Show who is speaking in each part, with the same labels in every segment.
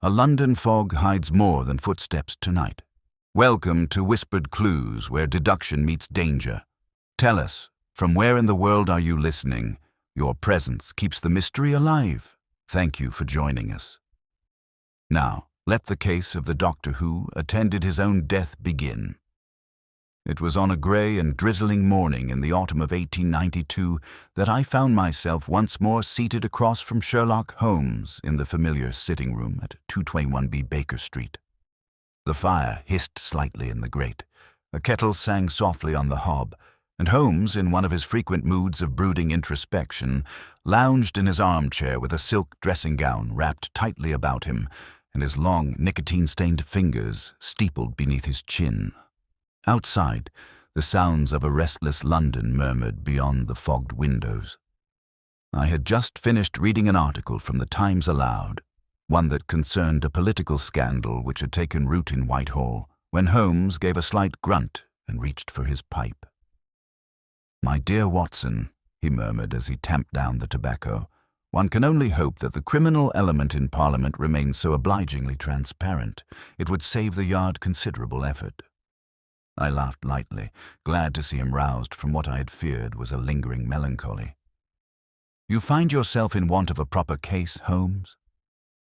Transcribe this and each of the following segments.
Speaker 1: A London fog hides more than footsteps tonight. Welcome to Whispered Clues, where deduction meets danger. Tell us, from where in the world are you listening? Your presence keeps the mystery alive. Thank you for joining us. Now, let the case of the doctor who attended his own death begin. It was on a grey and drizzling morning in the autumn of 1892 that I found myself once more seated across from Sherlock Holmes in the familiar sitting room at 221B Baker Street. The fire hissed slightly in the grate, a kettle sang softly on the hob, and Holmes, in one of his frequent moods of brooding introspection, lounged in his armchair with a silk dressing-gown wrapped tightly about him and his long, nicotine-stained fingers steepled beneath his chin. Outside, the sounds of a restless London murmured beyond the fogged windows. I had just finished reading an article from the Times Aloud, one that concerned a political scandal which had taken root in Whitehall, when Holmes gave a slight grunt and reached for his pipe. "My dear Watson," he murmured as he tamped down the tobacco, "one can only hope that the criminal element in Parliament remains so obligingly transparent. It would save the Yard considerable effort." I laughed lightly, glad to see him roused from what I had feared was a lingering melancholy. "You find yourself in want of a proper case, Holmes?"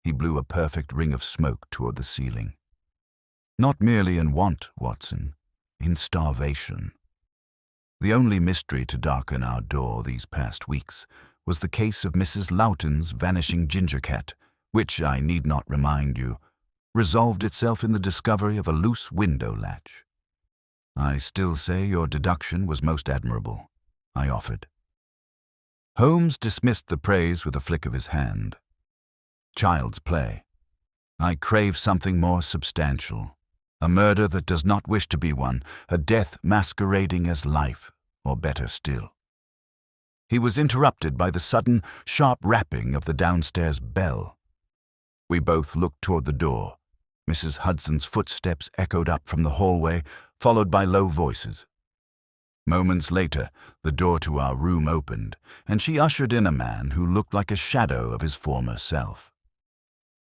Speaker 1: He blew a perfect ring of smoke toward the ceiling. "Not merely in want, Watson, in starvation. The only mystery to darken our door these past weeks was the case of Mrs. Loughton's vanishing ginger cat, which, I need not remind you, resolved itself in the discovery of a loose window latch. I still say your deduction was most admirable," I offered. Holmes dismissed the praise with a flick of his hand. "Child's play. I crave something more substantial. A murder that does not wish to be one, a death masquerading as life, or better still." He was interrupted by the sudden, sharp rapping of the downstairs bell. We both looked toward the door. Mrs. Hudson's footsteps echoed up from the hallway, followed by low voices. Moments later, the door to our room opened, and she ushered in a man who looked like a shadow of his former self.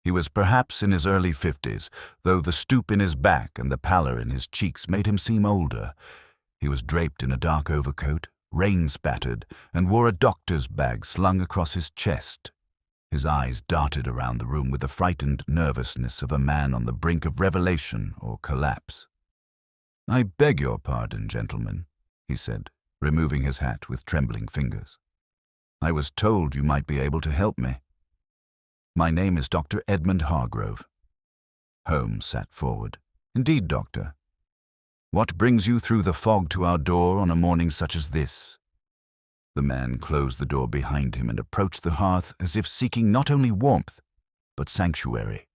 Speaker 1: He was perhaps in his early 50s, though the stoop in his back and the pallor in his cheeks made him seem older. He was draped in a dark overcoat, rain-spattered, and wore a doctor's bag slung across his chest. His eyes darted around the room with the frightened nervousness of a man on the brink of revelation or collapse. "I beg your pardon, gentlemen," he said, removing his hat with trembling fingers. "I was told you might be able to help me. My name is Dr. Edmund Hargrove." Holmes sat forward. "Indeed, Doctor. What brings you through the fog to our door on a morning such as this?" The man closed the door behind him and approached the hearth as if seeking not only warmth, but sanctuary.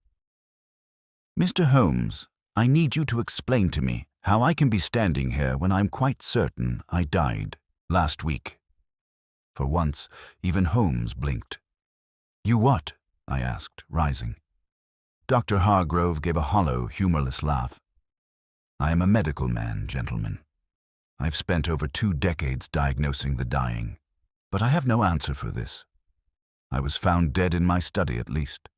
Speaker 1: "Mr. Holmes, I need you to explain to me how I can be standing here when I'm quite certain I died last week." For once, even Holmes blinked. "You what?" I asked, rising. Dr. Hargrove gave a hollow, humorless laugh. "I am a medical man, gentlemen. I've spent over 2 decades diagnosing the dying, but I have no answer for this. I was found dead in my study, at least.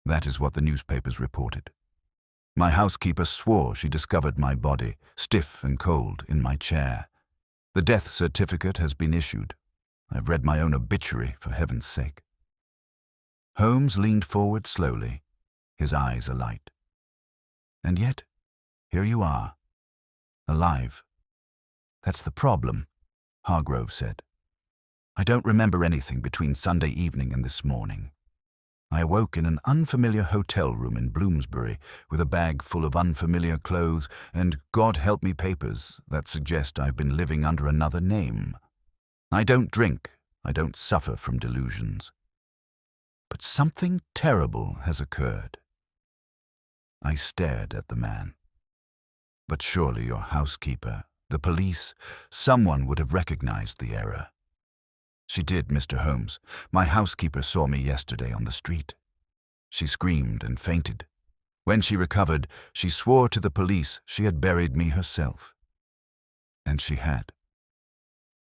Speaker 1: That is what the newspapers reported. My housekeeper swore she discovered my body, stiff and cold, in my chair. The death certificate has been issued. I've read my own obituary, for heaven's sake." Holmes leaned forward slowly, his eyes alight. "And yet, here you are, alive. That's the problem," Hargrove said. "I don't remember anything between Sunday evening and this morning. I awoke in an unfamiliar hotel room in Bloomsbury with a bag full of unfamiliar clothes and, God help me, papers that suggest I've been living under another name. I don't drink. I don't suffer from delusions. But something terrible has occurred." I stared at the man. "But surely your housekeeper, the police, someone would have recognized the error." "She did, Mr. Holmes. My housekeeper saw me yesterday on the street. She screamed and fainted. When she recovered, she swore to the police she had buried me herself." And she had.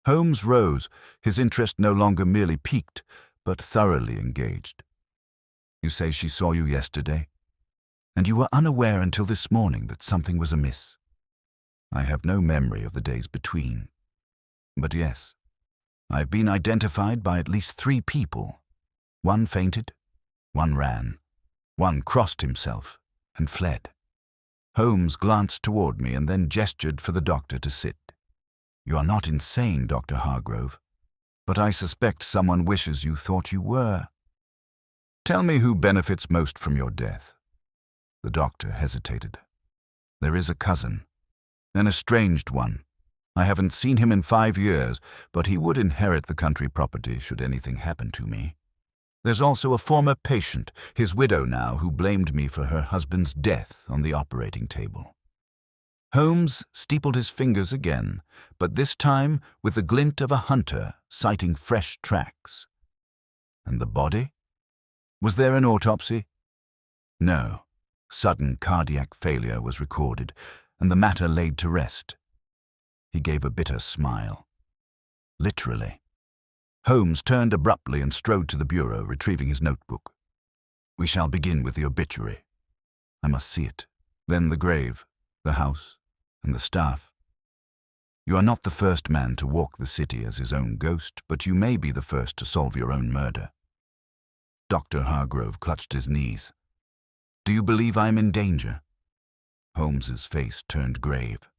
Speaker 1: Holmes rose, his interest no longer merely piqued, but thoroughly engaged. "You say she saw you yesterday?" and you were unaware until this morning that something was amiss. I have no memory of the days between. But yes, I've been identified by at least 3 people. One fainted, one ran, one crossed himself and fled. Holmes glanced toward me and then gestured for the doctor to sit. You are not insane, Dr. Hargrove, but I suspect someone wishes you thought you were. Tell me who benefits most from your death. The doctor hesitated. There is a cousin, an estranged one. I haven't seen him in 5 years, but he would inherit the country property should anything happen to me. There's also a former patient, his widow now, who blamed me for her husband's death on the operating table. Holmes steepled his fingers again, but this time with the glint of a hunter sighting fresh tracks. And the body? Was there an autopsy? No. Sudden cardiac failure was recorded, and the matter laid to rest. He gave a bitter smile. Literally. Holmes turned abruptly and strode to the bureau, retrieving his notebook. We shall begin with the obituary. I must see it. Then the grave, the house, and the staff. You are not the first man to walk the city as his own ghost, but you may be the first to solve your own murder. Dr. Hargrove clutched his knees. Do you believe I am in danger? Holmes's face turned grave.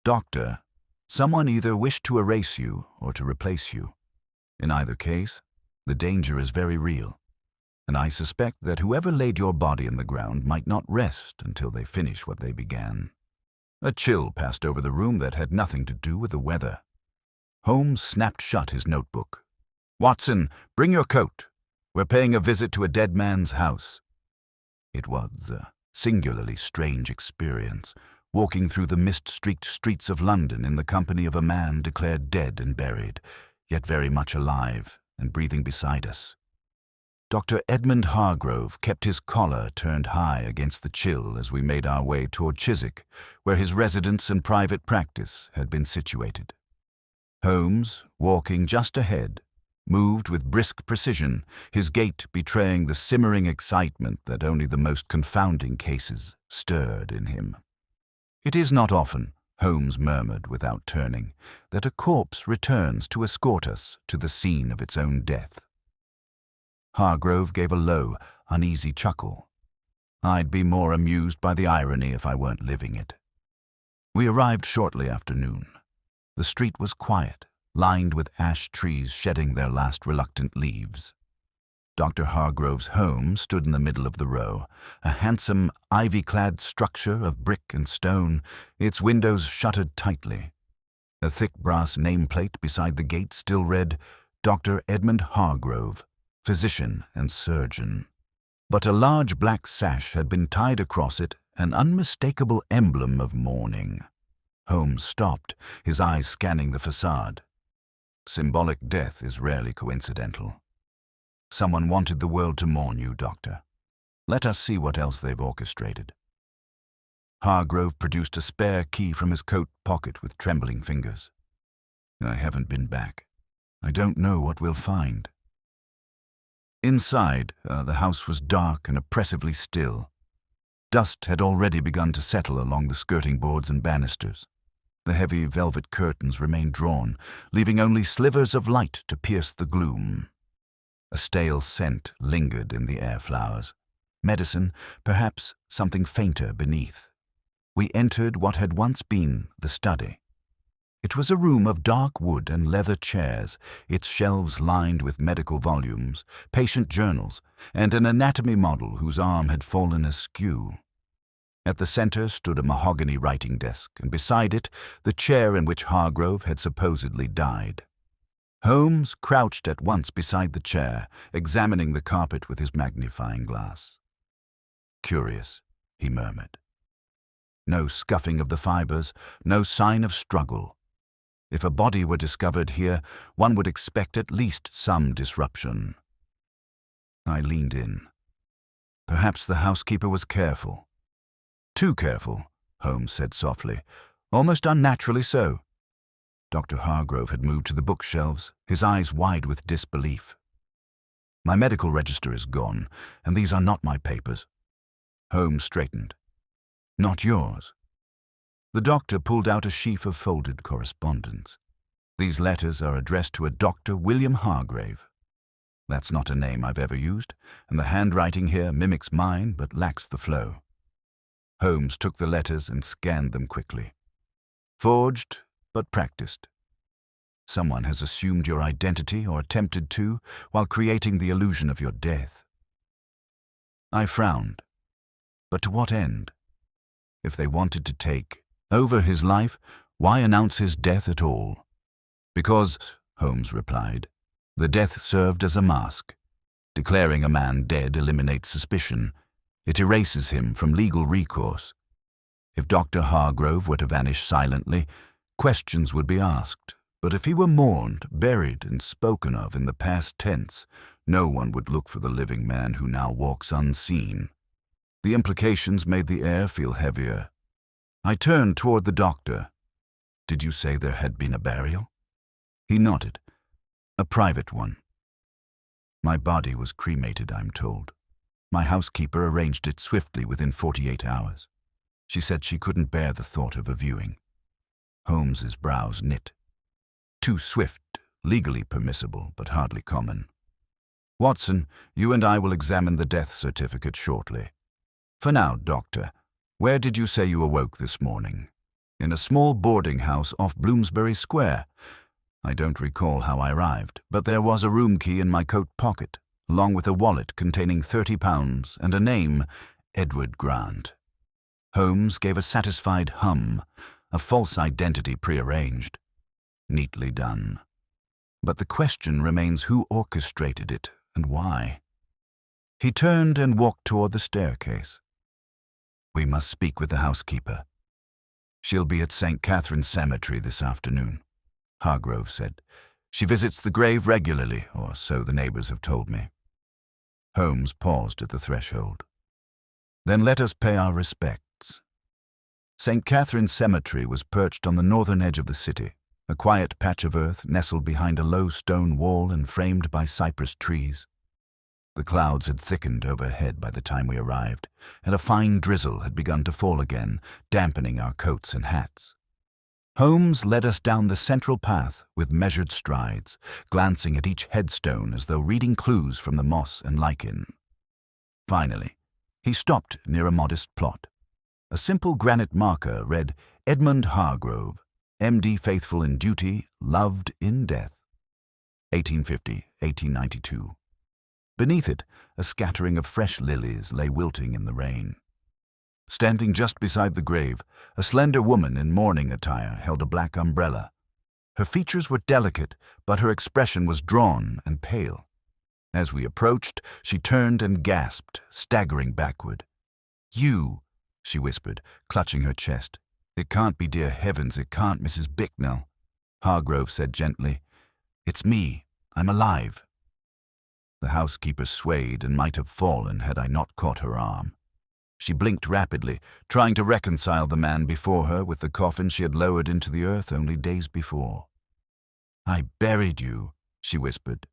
Speaker 1: Doctor, someone either wished to erase you or to replace you. In either case, the danger is very real, and I suspect that whoever laid your body in the ground might not rest until they finish what they began. A chill passed over the room that had nothing to do with the weather. Holmes snapped shut his notebook. Watson, bring your coat. We're paying a visit to a dead man's house. It was a singularly strange experience, walking through the mist-streaked streets of London in the company of a man declared dead and buried, yet very much alive and breathing beside us. Dr. Edmund Hargrove kept his collar turned high against the chill as we made our way toward Chiswick, where his residence and private practice had been situated. Holmes, walking just ahead, moved with brisk precision, his gait betraying the simmering excitement that only the most confounding cases stirred in him. It is not often, Holmes murmured without turning, that a corpse returns to escort us to the scene of its own death. Hargrove gave a low, uneasy chuckle. I'd be more amused by the irony if I weren't living it. We arrived shortly after noon. The street was quiet, lined with ash trees shedding their last reluctant leaves. Dr. Hargrove's home stood in the middle of the row, a handsome, ivy-clad structure of brick and stone, its windows shuttered tightly. A thick brass nameplate beside the gate still read, Dr. Edmund Hargrove, physician and surgeon. But a large black sash had been tied across it, an unmistakable emblem of mourning. Holmes stopped, his eyes scanning the facade. Symbolic death is rarely coincidental. Someone wanted the world to mourn you, Doctor. Let us see what else they've orchestrated. Hargrove produced a spare key from his coat pocket with trembling fingers. I haven't been back. I don't know what we'll find. Inside, the house was dark and oppressively still. Dust had already begun to settle along the skirting boards and banisters. The heavy velvet curtains remained drawn, leaving only slivers of light to pierce the gloom. A stale scent lingered in the air flowers. Medicine, perhaps something fainter beneath. We entered what had once been the study. It was a room of dark wood and leather chairs, its shelves lined with medical volumes, patient journals, and an anatomy model whose arm had fallen askew. At the center stood a mahogany writing desk, and beside it, the chair in which Hargrove had supposedly died. Holmes crouched at once beside the chair, examining the carpet with his magnifying glass. Curious, he murmured. No scuffing of the fibers, no sign of struggle. If a body were discovered here, one would expect at least some disruption. I leaned in. Perhaps the housekeeper was careful. Too careful, Holmes said softly, almost unnaturally so. Dr. Hargrove had moved to the bookshelves, his eyes wide with disbelief. My medical register is gone, and these are not my papers. Holmes straightened. Not yours. The doctor pulled out a sheaf of folded correspondence. These letters are addressed to a Dr. William Hargrave. That's not a name I've ever used, and the handwriting here mimics mine but lacks the flow. Holmes took the letters and scanned them quickly. Forged, but practiced. Someone has assumed your identity or attempted to, while creating the illusion of your death. I frowned. But to what end? If they wanted to take over his life, why announce his death at all? Because, Holmes replied, the death served as a mask. Declaring a man dead eliminates suspicion. It erases him from legal recourse. If Dr. Hargrove were to vanish silently, questions would be asked. But if he were mourned, buried, and spoken of in the past tense, no one would look for the living man who now walks unseen. The implications made the air feel heavier. I turned toward the doctor. Did you say there had been a burial? He nodded. A private one. My body was cremated, I'm told. My housekeeper arranged it swiftly within 48 hours. She said she couldn't bear the thought of a viewing. Holmes's brows knit. Too swift, legally permissible, but hardly common. Watson, you and I will examine the death certificate shortly. For now, Doctor, where did you say you awoke this morning? In a small boarding house off Bloomsbury Square. I don't recall how I arrived, but there was a room key in my coat pocket, along with a wallet containing £30 and a name, Edward Grant. Holmes gave a satisfied hum, a false identity prearranged. Neatly done. But the question remains who orchestrated it and why. He turned and walked toward the staircase. We must speak with the housekeeper. She'll be at St. Catherine's Cemetery this afternoon, Hargrove said. She visits the grave regularly, or so the neighbors have told me. Holmes paused at the threshold. Then let us pay our respects. St. Catherine's Cemetery was perched on the northern edge of the city, a quiet patch of earth nestled behind a low stone wall and framed by cypress trees. The clouds had thickened overhead by the time we arrived, and a fine drizzle had begun to fall again, dampening our coats and hats. Holmes led us down the central path with measured strides, glancing at each headstone as though reading clues from the moss and lichen. Finally, he stopped near a modest plot. A simple granite marker read, Edmund Hargrove, M.D. faithful in duty, loved in death. 1850-1892. Beneath it, a scattering of fresh lilies lay wilting in the rain. Standing just beside the grave, a slender woman in mourning attire held a black umbrella. Her features were delicate, but her expression was drawn and pale. As we approached, she turned and gasped, staggering backward. You, she whispered, clutching her chest. It can't be, dear heavens, it can't, Mrs. Bicknell. Hargrove said gently. It's me. I'm alive. The housekeeper swayed and might have fallen had I not caught her arm. She blinked rapidly, trying to reconcile the man before her with the coffin she had lowered into the earth only days before. I buried you, she whispered.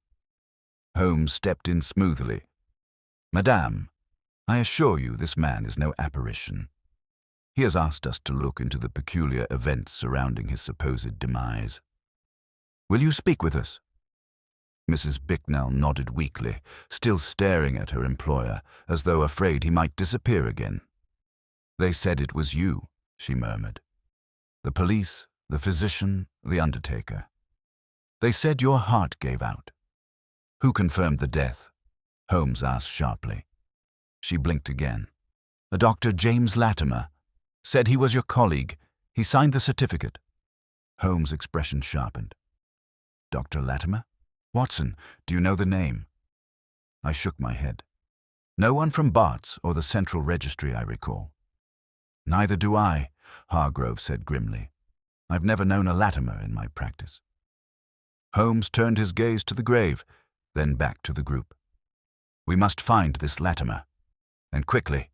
Speaker 1: Holmes stepped in smoothly. Madame, I assure you this man is no apparition. He has asked us to look into the peculiar events surrounding his supposed demise. Will you speak with us? Mrs. Bicknell nodded weakly, still staring at her employer, as though afraid he might disappear again. They said it was you, she murmured. The police, the physician, the undertaker. They said your heart gave out. Who confirmed the death? Holmes asked sharply. She blinked again. A Dr. James Latimer. Said he was your colleague. He signed the certificate. Holmes' expression sharpened. Dr. Latimer? Watson, do you know the name? I shook my head. No one from Bart's or the Central Registry, I recall. Neither do I, Hargrove said grimly. I've never known a Latimer in my practice. Holmes turned his gaze to the grave, then back to the group. We must find this Latimer. And quickly.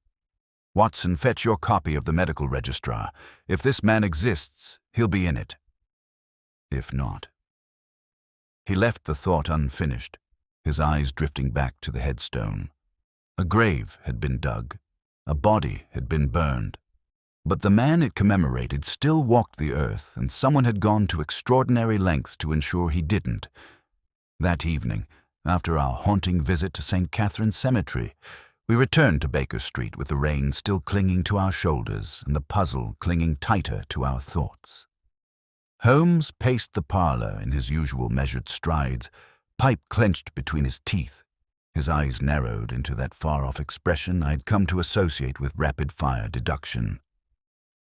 Speaker 1: Watson, fetch your copy of the medical registrar. If this man exists, he'll be in it. If not. He left the thought unfinished, his eyes drifting back to the headstone. A grave had been dug. A body had been burned. But the man it commemorated still walked the earth, and someone had gone to extraordinary lengths to ensure he didn't. That evening, after our haunting visit to St. Catherine's Cemetery, we returned to Baker Street with the rain still clinging to our shoulders and the puzzle clinging tighter to our thoughts. Holmes paced the parlor in his usual measured strides, pipe clenched between his teeth. His eyes narrowed into that far-off expression I had come to associate with rapid-fire deduction.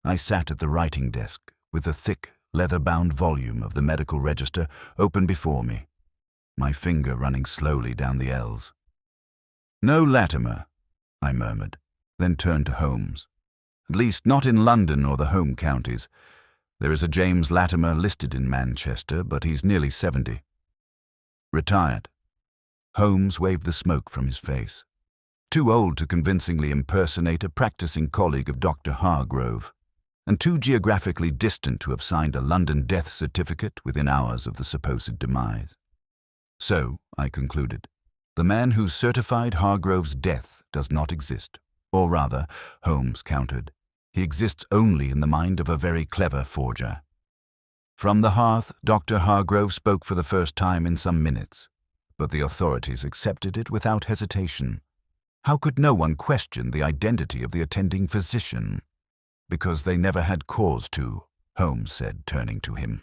Speaker 1: I sat at the writing desk with the thick, leather-bound volume of the medical register open before me, my finger running slowly down the L's. "No Latimer," I murmured, then turned to Holmes. "At least not in London or the home counties. There is a James Latimer listed in Manchester, but he's nearly 70. Retired." Holmes waved the smoke from his face. "Too old to convincingly impersonate a practicing colleague of Dr. Hargrove, and too geographically distant to have signed a London death certificate within hours of the supposed demise. So," I concluded, "the man who certified Hargrove's death does not exist. Or rather," Holmes countered, "he exists only in the mind of a very clever forger." From the hearth, Dr. Hargrove spoke for the first time in some minutes, but the authorities accepted it without hesitation. How could no one question the identity of the attending physician? "Because they never had cause to," Holmes said, turning to him.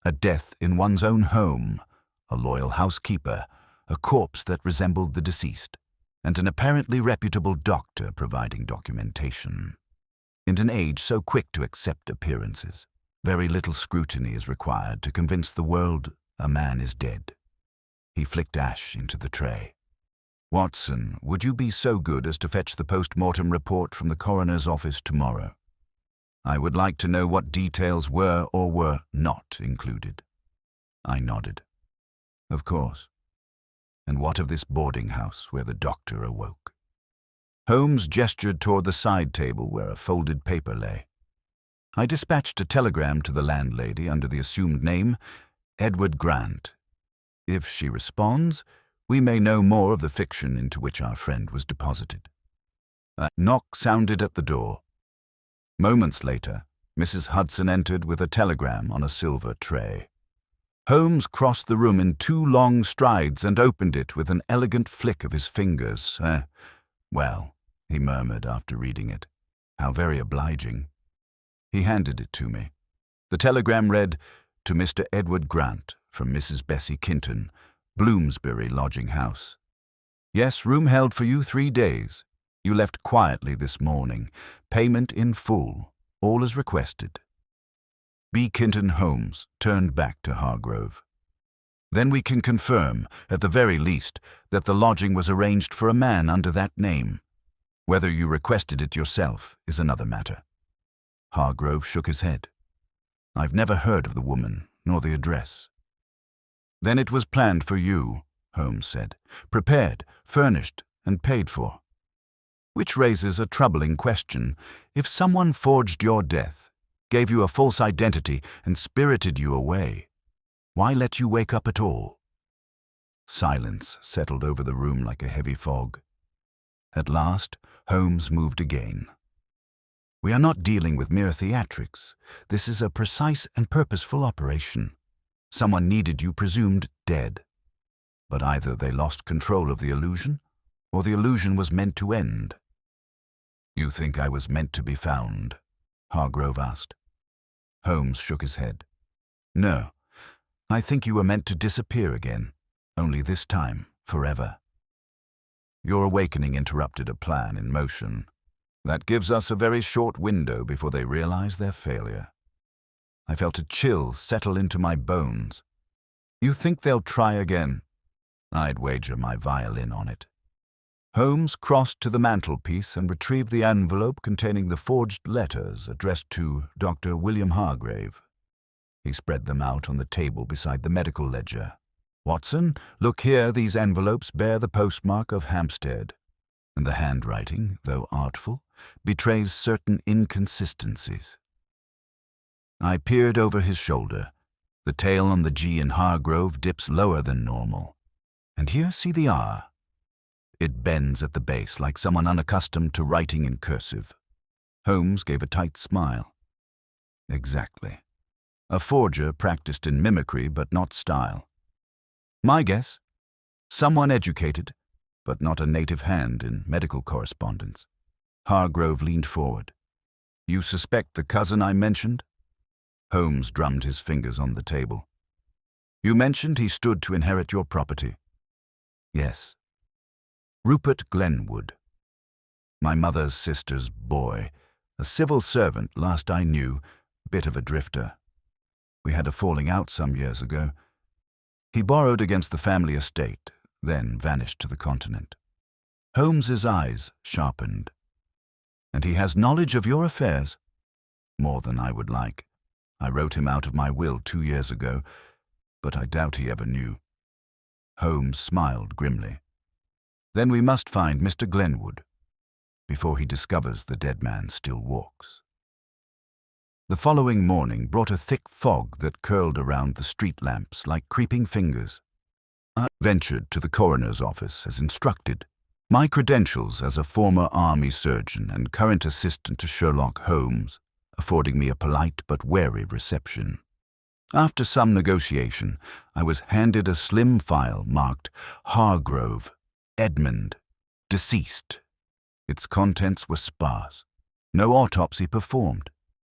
Speaker 1: "A death in one's own home, a loyal housekeeper, a corpse that resembled the deceased, and an apparently reputable doctor providing documentation. In an age so quick to accept appearances, very little scrutiny is required to convince the world a man is dead." He flicked ash into the tray. "Watson, would you be so good as to fetch the post-mortem report from the coroner's office tomorrow? I would like to know what details were or were not included." I nodded. "Of course. And what of this boarding house where the doctor awoke?" Holmes gestured toward the side table where a folded paper lay. "I dispatched a telegram to the landlady under the assumed name Edward Grant. If she responds, we may know more of the fiction into which our friend was deposited." A knock sounded at the door. Moments later, Mrs. Hudson entered with a telegram on a silver tray. Holmes crossed the room in 2 long strides and opened it with an elegant flick of his fingers. "Well," he murmured after reading it, "how very obliging." He handed it to me. The telegram read, "To Mr. Edward Grant, from Mrs. Bessie Kinton, Bloomsbury Lodging House. Yes, room held for you 3 days. You left quietly this morning. Payment in full. All as requested. B. Kinton Holmes," turned back to Hargrove. "Then we can confirm, at the very least, that the lodging was arranged for a man under that name. Whether you requested it yourself is another matter." Hargrove shook his head. "I've never heard of the woman, nor the address." "Then it was planned for you," Holmes said. "Prepared, furnished, and paid for. Which raises a troubling question. If someone forged your death, gave you a false identity, and spirited you away, why let you wake up at all?" Silence settled over the room like a heavy fog. At last, Holmes moved again. "We are not dealing with mere theatrics. This is a precise and purposeful operation. Someone needed you presumed dead. But either they lost control of the illusion, or the illusion was meant to end." "You think I was meant to be found?" Hargrove asked. Holmes shook his head. "No, I think you were meant to disappear again, only this time forever. Your awakening interrupted a plan in motion. That gives us a very short window before they realize their failure." I felt a chill settle into my bones. "You think they'll try again?" "I'd wager my violin on it." Holmes crossed to the mantelpiece and retrieved the envelope containing the forged letters addressed to Dr. William Hargrave. He spread them out on the table beside the medical ledger. "Watson, look here, these envelopes bear the postmark of Hampstead, and the handwriting, though artful, betrays certain inconsistencies." I peered over his shoulder. The tail on the G in Hargrove dips lower than normal. And here see the R. It bends at the base like someone unaccustomed to writing in cursive. Holmes gave a tight smile. Exactly. A forger practiced in mimicry but not style. My guess? Someone educated, but not a native hand in medical correspondence. Hargrove leaned forward. You suspect the cousin I mentioned? Holmes drummed his fingers on the table. You mentioned he stood to inherit your property. Yes. Rupert Glenwood. My mother's sister's boy, a civil servant last I knew, bit of a drifter. We had a falling out some years ago. He borrowed against the family estate, then vanished to the continent. Holmes's eyes sharpened. And he has knowledge of your affairs? More than I would like. I wrote him out of my will 2 years ago, but I doubt he ever knew. Holmes smiled grimly. Then we must find Mr. Glenwood, before he discovers the dead man still walks. The following morning brought a thick fog that curled around the street lamps like creeping fingers. I ventured to the coroner's office as instructed, my credentials as a former army surgeon and current assistant to Sherlock Holmes affording me a polite but wary reception. After some negotiation, I was handed a slim file marked Hargrove, Edmund, deceased. Its contents were sparse. No autopsy performed.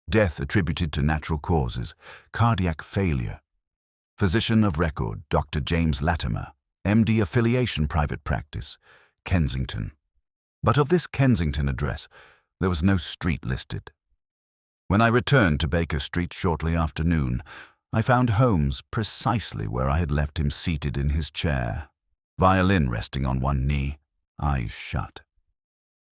Speaker 1: Death attributed to natural causes, cardiac failure. Physician of record, Dr. James Latimer, MD affiliation private practice, Kensington. But of this Kensington address, there was no street listed. When I returned to Baker Street shortly after noon, I found Holmes precisely where I had left him seated in his chair, violin resting on one knee, eyes shut.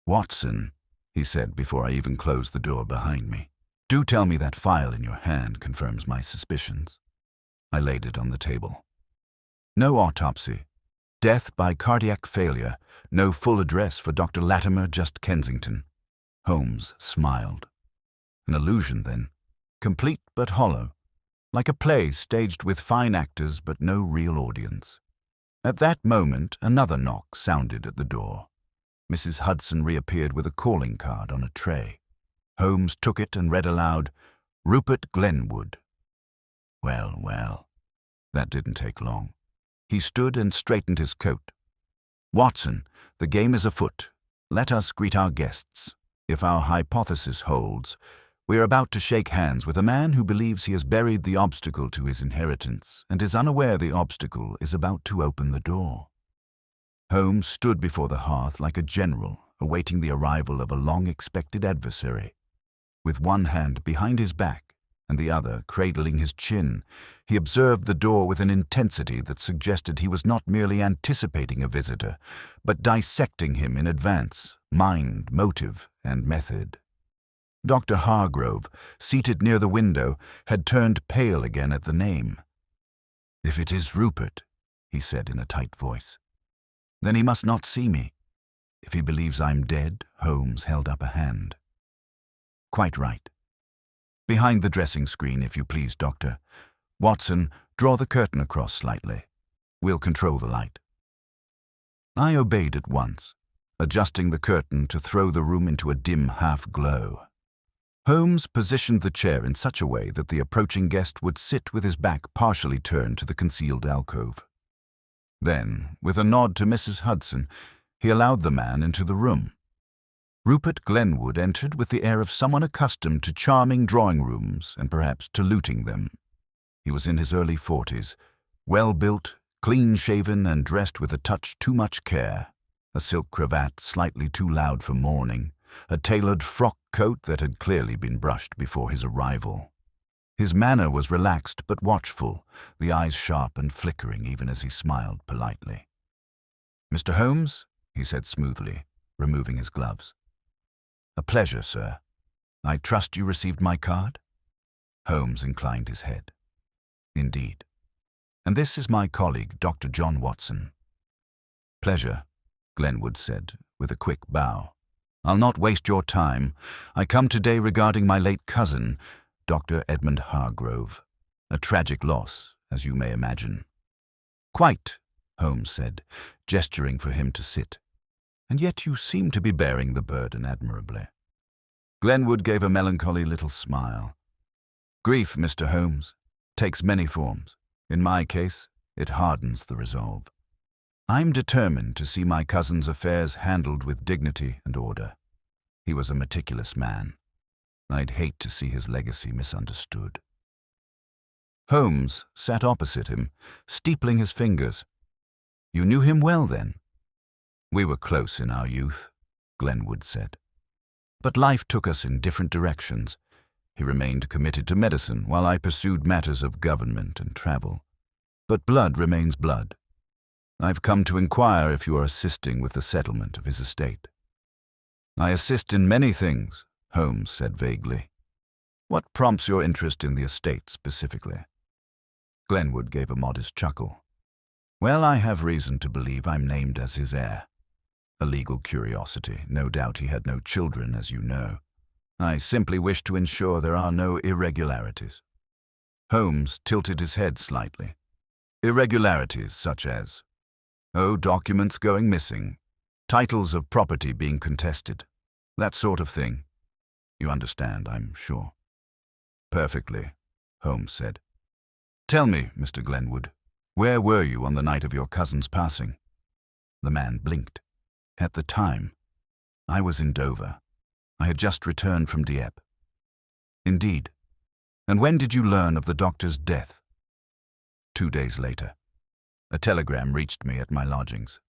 Speaker 1: Watson, he said before I even closed the door behind me, do tell me that file in your hand confirms my suspicions. I laid it on the table. No autopsy. Death by cardiac failure. No full address for Dr. Latimer, just Kensington. Holmes smiled. An illusion, then. Complete but hollow. Like a play staged with fine actors but no real audience. At that moment, another knock sounded at the door. Mrs. Hudson reappeared with a calling card on a tray. Holmes took it and read aloud, Rupert Glenwood. Well, well, that didn't take long. He stood and straightened his coat. Watson, the game is afoot. Let us greet our guests. If our hypothesis holds, we are about to shake hands with a man who believes he has buried the obstacle to his inheritance and is unaware the obstacle is about to open the door. Holmes stood before the hearth like a general awaiting the arrival of a long-expected adversary. With one hand behind his back and the other cradling his chin, he observed the door with an intensity that suggested he was not merely anticipating a visitor, but dissecting him in advance, mind, motive, and method. Dr. Hargrove, seated near the window, had turned pale again at the name. If it is Rupert, he said in a tight voice, then he must not see me. If he believes I'm dead, Holmes held up a hand. Quite right. Behind the dressing screen, if you please, Doctor. Watson, draw the curtain across slightly. We'll control the light. I obeyed at once, adjusting the curtain to throw the room into a dim half-glow. Holmes positioned the chair in such a way that the approaching guest would sit with his back partially turned to the concealed alcove. Then, with a nod to Mrs. Hudson, he allowed the man into the room. Rupert Glenwood entered with the air of someone accustomed to charming drawing rooms and perhaps to looting them. He was in his early 40s, well-built, clean-shaven and dressed with a touch too much care, a silk cravat slightly too loud for mourning, a tailored frock coat that had clearly been brushed before his arrival. His manner was relaxed but watchful, the eyes sharp and flickering even as he smiled politely. "Mr. Holmes," he said smoothly, removing his gloves. "A pleasure, sir. I trust you received my card?" Holmes inclined his head. "Indeed. And this is my colleague, Dr. John Watson." "Pleasure," Glenwood said, with a quick bow. "I'll not waste your time. I come today regarding my late cousin, Dr. Edmund Hargrove. A tragic loss, as you may imagine." "Quite," Holmes said, gesturing for him to sit. and yet you seem to be bearing the burden admirably." Glenwood gave a melancholy little smile. "Grief, Mr. Holmes, takes many forms. In my case, it hardens the resolve. I'm determined to see my cousin's affairs handled with dignity and order. He was a meticulous man. I'd hate to see his legacy misunderstood." Holmes sat opposite him, steepling his fingers. "You knew him well, then?" "We were close in our youth," Glenwood said. "But life took us in different directions. He remained committed to medicine, while I pursued matters of government and travel. But blood remains blood. I've come to inquire if you are assisting with the settlement of his estate." "I assist in many things," Holmes said vaguely. "What prompts your interest in the estate specifically?" Glenwood gave a modest chuckle. "Well, I have reason to believe I'm named as his heir. A legal curiosity. No doubt he had no children, as you know. I simply wish to ensure there are no irregularities." Holmes tilted his head slightly. "Irregularities such as, documents going missing, titles of property being contested, that sort of thing. You understand, I'm sure." "Perfectly," Holmes said. "Tell me, Mr. Glenwood, where were you on the night of your cousin's passing?" The man blinked. "At the time, I was in Dover. I had just returned from Dieppe." "Indeed. And when did you learn of the doctor's death?" 2 days later. A telegram reached me at my lodgings.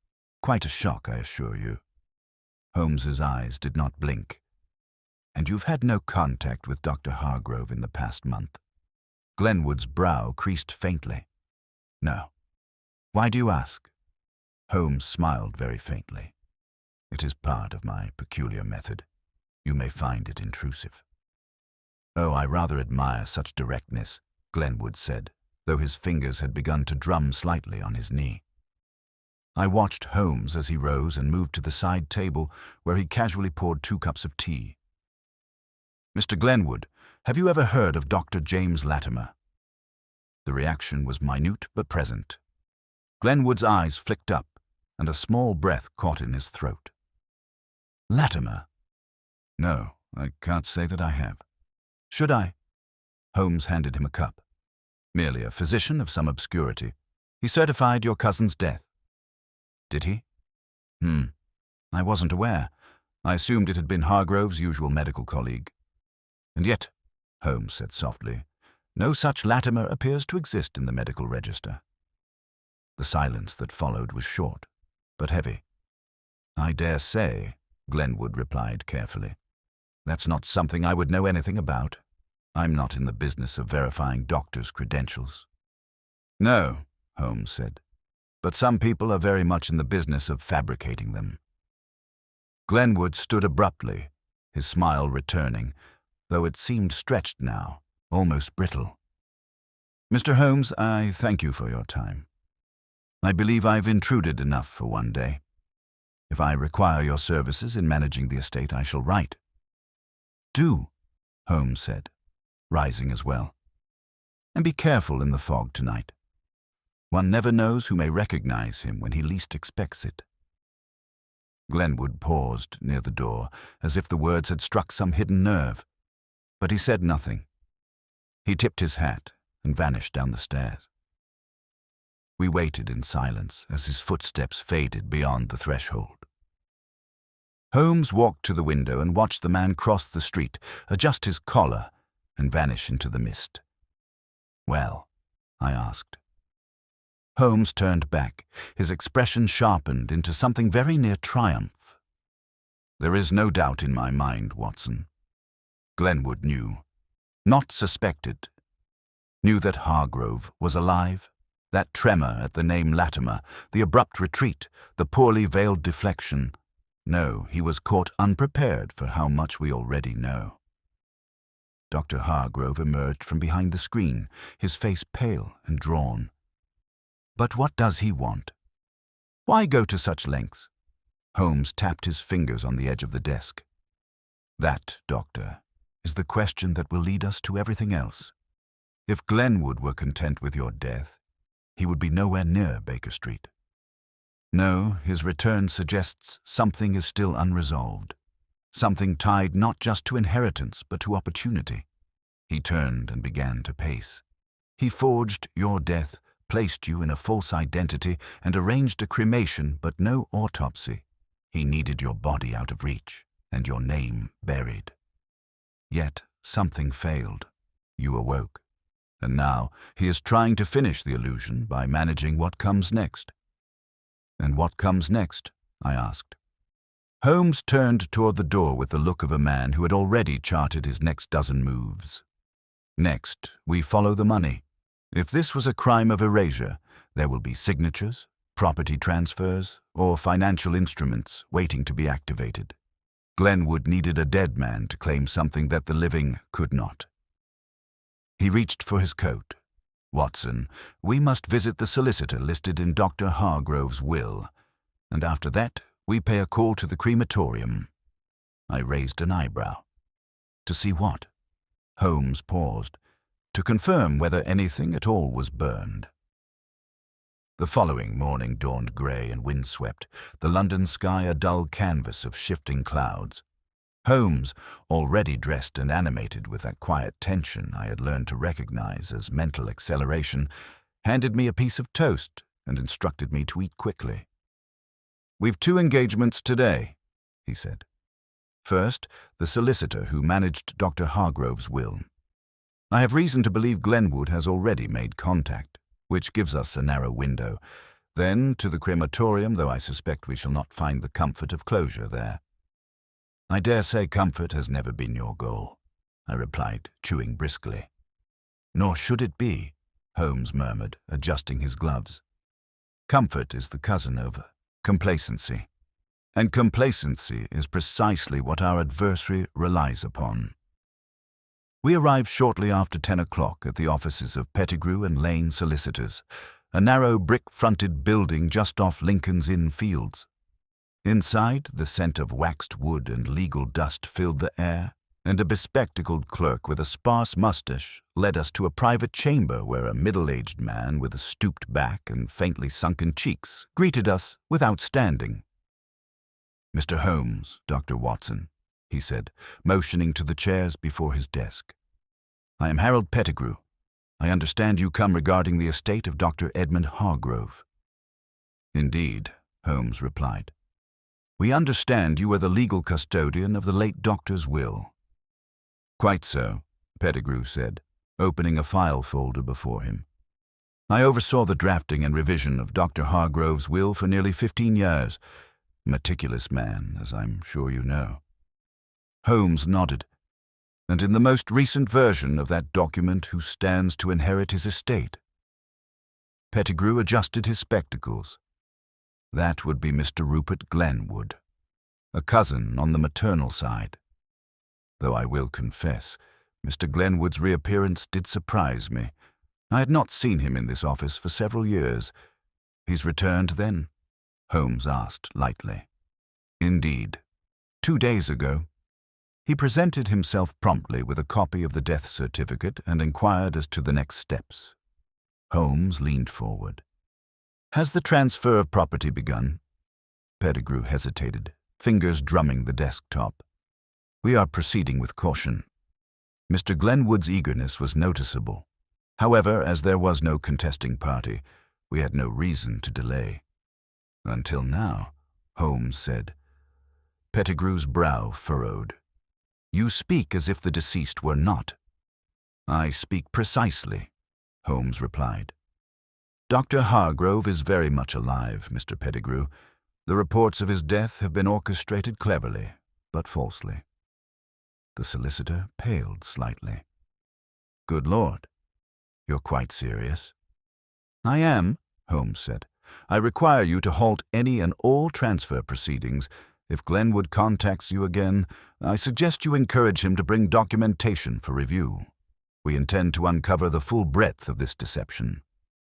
Speaker 1: Quite a shock, I assure you." Holmes's eyes did not blink. "And you've had no contact with Dr. Hargrove in the past month?" Glenwood's brow creased faintly. "No." "Why do you ask?" Holmes smiled very faintly. "It is part of my peculiar method. You may find it intrusive." "Oh, I rather admire such directness," Glenwood said, though his fingers had begun to drum slightly on his knee. I watched Holmes as he rose and moved to the side table, where he casually poured 2 cups of tea. "Mr. Glenwood, have you ever heard of Dr. James Latimer?" The reaction was minute but present. Glenwood's eyes flicked up, and a small breath caught in his throat. "Latimer? No, I can't say that I have." "Should I?" Holmes handed him a cup. "Merely a physician of some obscurity. He certified your cousin's death." "Did he?" I wasn't aware. I assumed it had been Hargrove's usual medical colleague." "And yet," Holmes said softly, "no such Latimer appears to exist in the medical register." The silence that followed was short, but heavy. "I dare say," Glenwood replied carefully. "That's not something I would know anything about. I'm not in the business of verifying doctors' credentials." "No," Holmes said, "but some people are very much in the business of fabricating them." Glenwood stood abruptly, his smile returning, though it seemed stretched now, almost brittle. "Mr. Holmes, I thank you for your time. I believe I've intruded enough for one day. If I require your services in managing the estate, I shall write." "Do," Holmes said, rising as well. "And be careful in the fog tonight. One never knows who may recognize him when he least expects it." Glenwood paused near the door, as if the words had struck some hidden nerve, but he said nothing. He tipped his hat and vanished down the stairs. We waited in silence as his footsteps faded beyond the threshold. Holmes walked to the window and watched the man cross the street, adjust his collar, and vanish into the mist. "Well?" I asked. Holmes turned back, his expression sharpened into something very near triumph. "There is no doubt in my mind, Watson. Glenwood knew, not suspected, knew that Hargrove was alive. That tremor at the name Latimer, the abrupt retreat, the poorly veiled deflection. No, he was caught unprepared for how much we already know." Dr. Hargrove emerged from behind the screen, his face pale and drawn. "But what does he want? Why go to such lengths?" Holmes tapped his fingers on the edge of the desk. "That, Doctor, is the question that will lead us to everything else. If Glenwood were content with your death, he would be nowhere near Baker Street." No, his return suggests something is still unresolved. Something tied not just to inheritance, but to opportunity. He turned and began to pace. He forged your death, placed you in a false identity, and arranged a cremation, but no autopsy. He needed your body out of reach, and your name buried. Yet something failed. You awoke. And now he is trying to finish the illusion by managing what comes next. And what comes next? I asked. Holmes turned toward the door with the look of a man who had already charted his next dozen moves. Next, we follow the money. If this was a crime of erasure, there will be signatures, property transfers, or financial instruments waiting to be activated. Glenwood needed a dead man to claim something that the living could not. He reached for his coat. Watson, we must visit the solicitor listed in Dr. Hargrove's will, and after that, we pay a call to the crematorium. I raised an eyebrow. To see what? Holmes paused. To confirm whether anything at all was burned. The following morning dawned grey and windswept, the London sky a dull canvas of shifting clouds. Holmes, already dressed and animated with that quiet tension I had learned to recognize as mental acceleration, handed me a piece of toast and instructed me to eat quickly. "We've 2 engagements today," he said. First, the solicitor who managed Dr. Hargrove's will. I have reason to believe Glenwood has already made contact, which gives us a narrow window. Then to the crematorium, though I suspect we shall not find the comfort of closure there. I dare say comfort has never been your goal, I replied, chewing briskly. Nor should it be, Holmes murmured, adjusting his gloves. Comfort is the cousin of complacency, and complacency is precisely what our adversary relies upon. We arrived shortly after 10 o'clock at the offices of Pettigrew and Lane Solicitors, a narrow brick-fronted building just off Lincoln's Inn Fields. Inside, the scent of waxed wood and legal dust filled the air, and a bespectacled clerk with a sparse mustache led us to a private chamber where a middle-aged man with a stooped back and faintly sunken cheeks greeted us without standing. "Mr. Holmes, Dr. Watson," he said, motioning to the chairs before his desk. "I am Harold Pettigrew. I understand you come regarding the estate of Dr. Edmund Hargrove." "Indeed," Holmes replied. "We understand you are the legal custodian of the late doctor's will." "Quite so," Pettigrew said, opening a file folder before him. "I oversaw the drafting and revision of Dr. Hargrove's will for nearly 15 years. Meticulous man, as I'm sure you know." Holmes nodded. "And in the most recent version of that document, who stands to inherit his estate?" Pettigrew adjusted his spectacles. "That would be Mr. Rupert Glenwood, a cousin on the maternal side. Though I will confess, Mr. Glenwood's reappearance did surprise me. I had not seen him in this office for several years. He's returned, then?" Holmes asked lightly. "Indeed. 2 days ago." He presented himself promptly with a copy of the death certificate and inquired as to the next steps. Holmes leaned forward. "Has the transfer of property begun?" Pettigrew hesitated, fingers drumming the desktop. "We are proceeding with caution." Mr. Glenwood's eagerness was noticeable. However, as there was no contesting party, we had no reason to delay. "Until now," Holmes said. Pettigrew's brow furrowed. "You speak as if the deceased were not." "I speak precisely," Holmes replied. "Dr. Hargrove is very much alive, Mr. Pettigrew. The reports of his death have been orchestrated cleverly, but falsely." The solicitor paled slightly. "Good Lord, you're quite serious?" "I am," Holmes said. "I require you to halt any and all transfer proceedings. If Glenwood contacts you again, I suggest you encourage him to bring documentation for review. We intend to uncover the full breadth of this deception."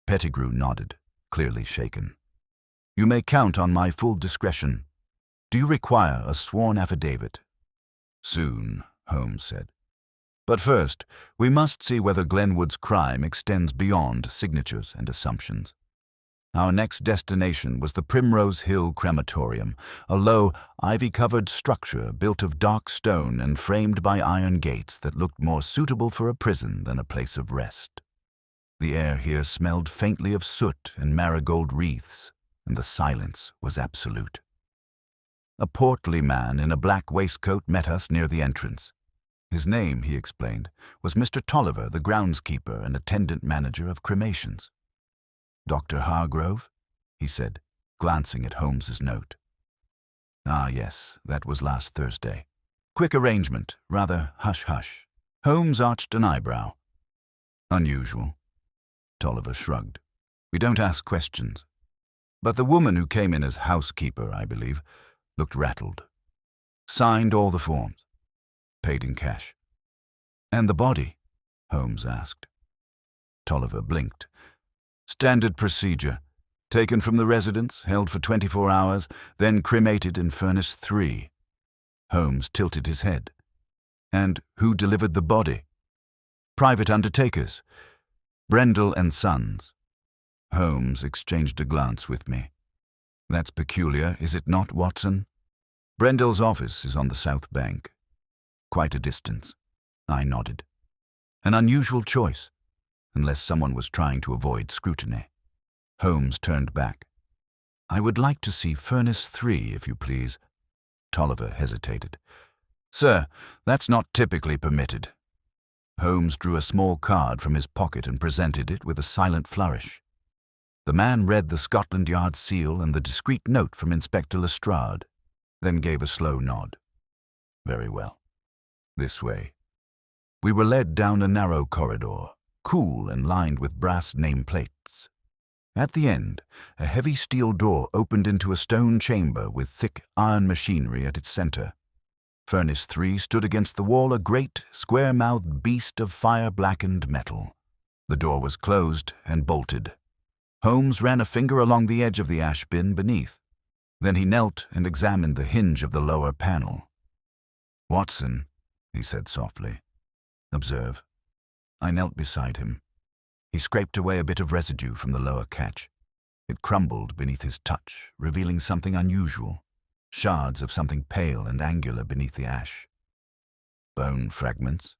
Speaker 1: Pettigrew nodded, clearly shaken. "You may count on my full discretion. Do you require a sworn affidavit?" "Soon," Holmes said. "But first, we must see whether Glenwood's crime extends beyond signatures and assumptions." Our next destination was the Primrose Hill Crematorium, a low, ivy-covered structure built of dark stone and framed by iron gates that looked more suitable for a prison than a place of rest. The air here smelled faintly of soot and marigold wreaths, and the silence was absolute. A portly man in a black waistcoat met us near the entrance. His name, he explained, was Mr. Tolliver, the groundskeeper and attendant manager of cremations. "Dr. Hargrove?" he said, glancing at Holmes's note. "Ah, yes, that was last Thursday. Quick arrangement, rather hush-hush." Holmes arched an eyebrow. "Unusual." Tolliver shrugged. "We don't ask questions. But the woman who came in as housekeeper, I believe, looked rattled. Signed all the forms. Paid in cash." "And the body?" Holmes asked. Tolliver blinked. "Standard procedure. Taken from the residence, held for 24 hours, then cremated in Furnace 3. Holmes tilted his head. "And who delivered the body?" "Private undertakers. Brendel and Sons." Holmes exchanged a glance with me. "That's peculiar, is it not, Watson? Brendel's office is on the south bank. Quite a distance." I nodded. "An unusual choice, unless someone was trying to avoid scrutiny." Holmes turned back. "I would like to see Furnace 3, if you please." Tolliver hesitated. "Sir, that's not typically permitted." Holmes drew a small card from his pocket and presented it with a silent flourish. The man read the Scotland Yard seal and the discreet note from Inspector Lestrade, then gave a slow nod. "Very well. This way." We were led down a narrow corridor, cool and lined with brass nameplates. At the end, a heavy steel door opened into a stone chamber with thick iron machinery at its center. Furnace 3 stood against the wall, a great, square-mouthed beast of fire-blackened metal. The door was closed and bolted. Holmes ran a finger along the edge of the ash bin beneath. Then he knelt and examined the hinge of the lower panel. "Watson," he said softly, "observe." I knelt beside him. He scraped away a bit of residue from the lower catch. It crumbled beneath his touch, revealing something unusual, shards of something pale and angular beneath the ash. "Bone fragments?"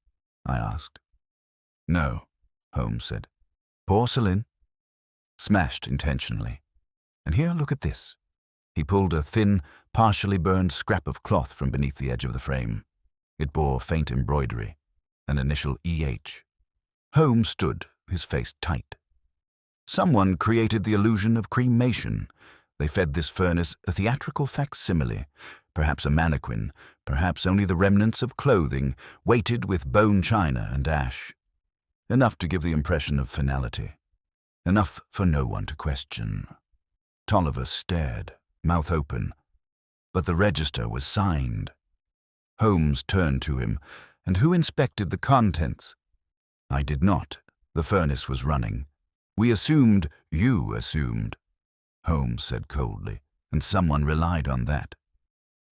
Speaker 1: I asked. "No," Holmes said. "Porcelain? Smashed intentionally. And here, look at this." He pulled a thin, partially burned scrap of cloth from beneath the edge of the frame. It bore faint embroidery, an initial EH. Holmes stood, his face tight. Someone created the illusion of cremation. They fed this furnace a theatrical facsimile, perhaps a mannequin, perhaps only the remnants of clothing, weighted with bone china and ash. Enough to give the impression of finality. Enough for no one to question. Tolliver stared, mouth open. But the register was signed. Holmes turned to him. "And who inspected the contents?" "I did not. The furnace was running. We assumed you assumed," Holmes said coldly, "and someone relied on that."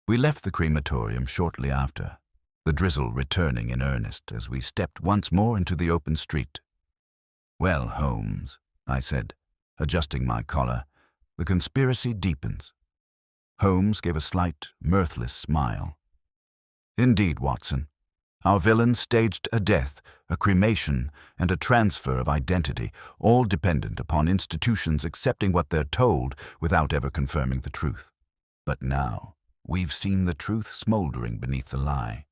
Speaker 1: We left the crematorium shortly after, the drizzle returning in earnest as we stepped once more into the open street. "Well, Holmes," I said, adjusting my collar, "the conspiracy deepens." Holmes gave a slight, mirthless smile. "Indeed, Watson. Our villain staged a death, a cremation, and a transfer of identity, all dependent upon institutions accepting what they're told without ever confirming the truth. But now, we've seen the truth smoldering beneath the lie."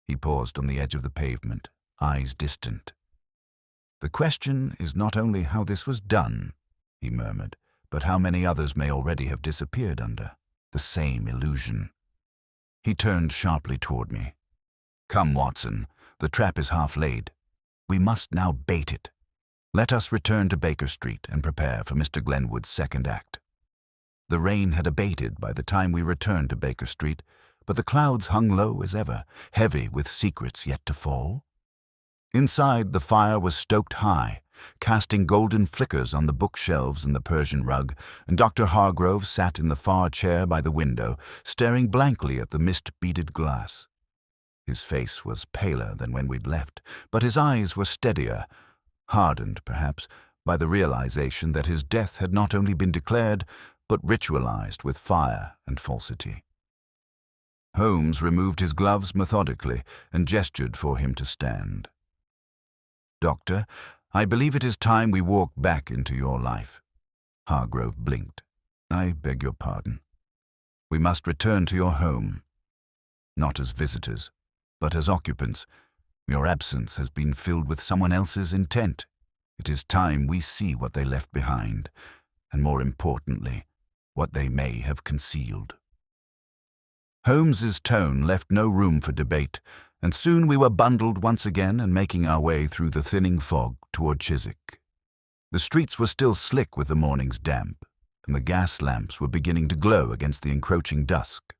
Speaker 1: He paused on the edge of the pavement, eyes distant. "The question is not only how this was done," he murmured, "but how many others may already have disappeared under the same illusion." He turned sharply toward me. "Come, Watson, the trap is half laid. We must now bait it. Let us return to Baker Street and prepare for Mr. Glenwood's second act." The rain had abated by the time we returned to Baker Street, but the clouds hung low as ever, heavy with secrets yet to fall. Inside, the fire was stoked high, casting golden flickers on the bookshelves and the Persian rug, and Dr. Hargrove sat in the far chair by the window, staring blankly at the mist-beaded glass. His face was paler than when we'd left, but his eyes were steadier, hardened perhaps, by the realization that his death had not only been declared, but ritualized with fire and falsity. Holmes removed his gloves methodically and gestured for him to stand. "Doctor, I believe it is time we walk back into your life." Hargrove blinked. "I beg your pardon. We must return to your home. Not as visitors, but as occupants. Your absence has been filled with someone else's intent. It is time we see what they left behind, and more importantly, what they may have concealed." Holmes's tone left no room for debate, and soon we were bundled once again and making our way through the thinning fog toward Chiswick. The streets were still slick with the morning's damp, and the gas lamps were beginning to glow against the encroaching dusk.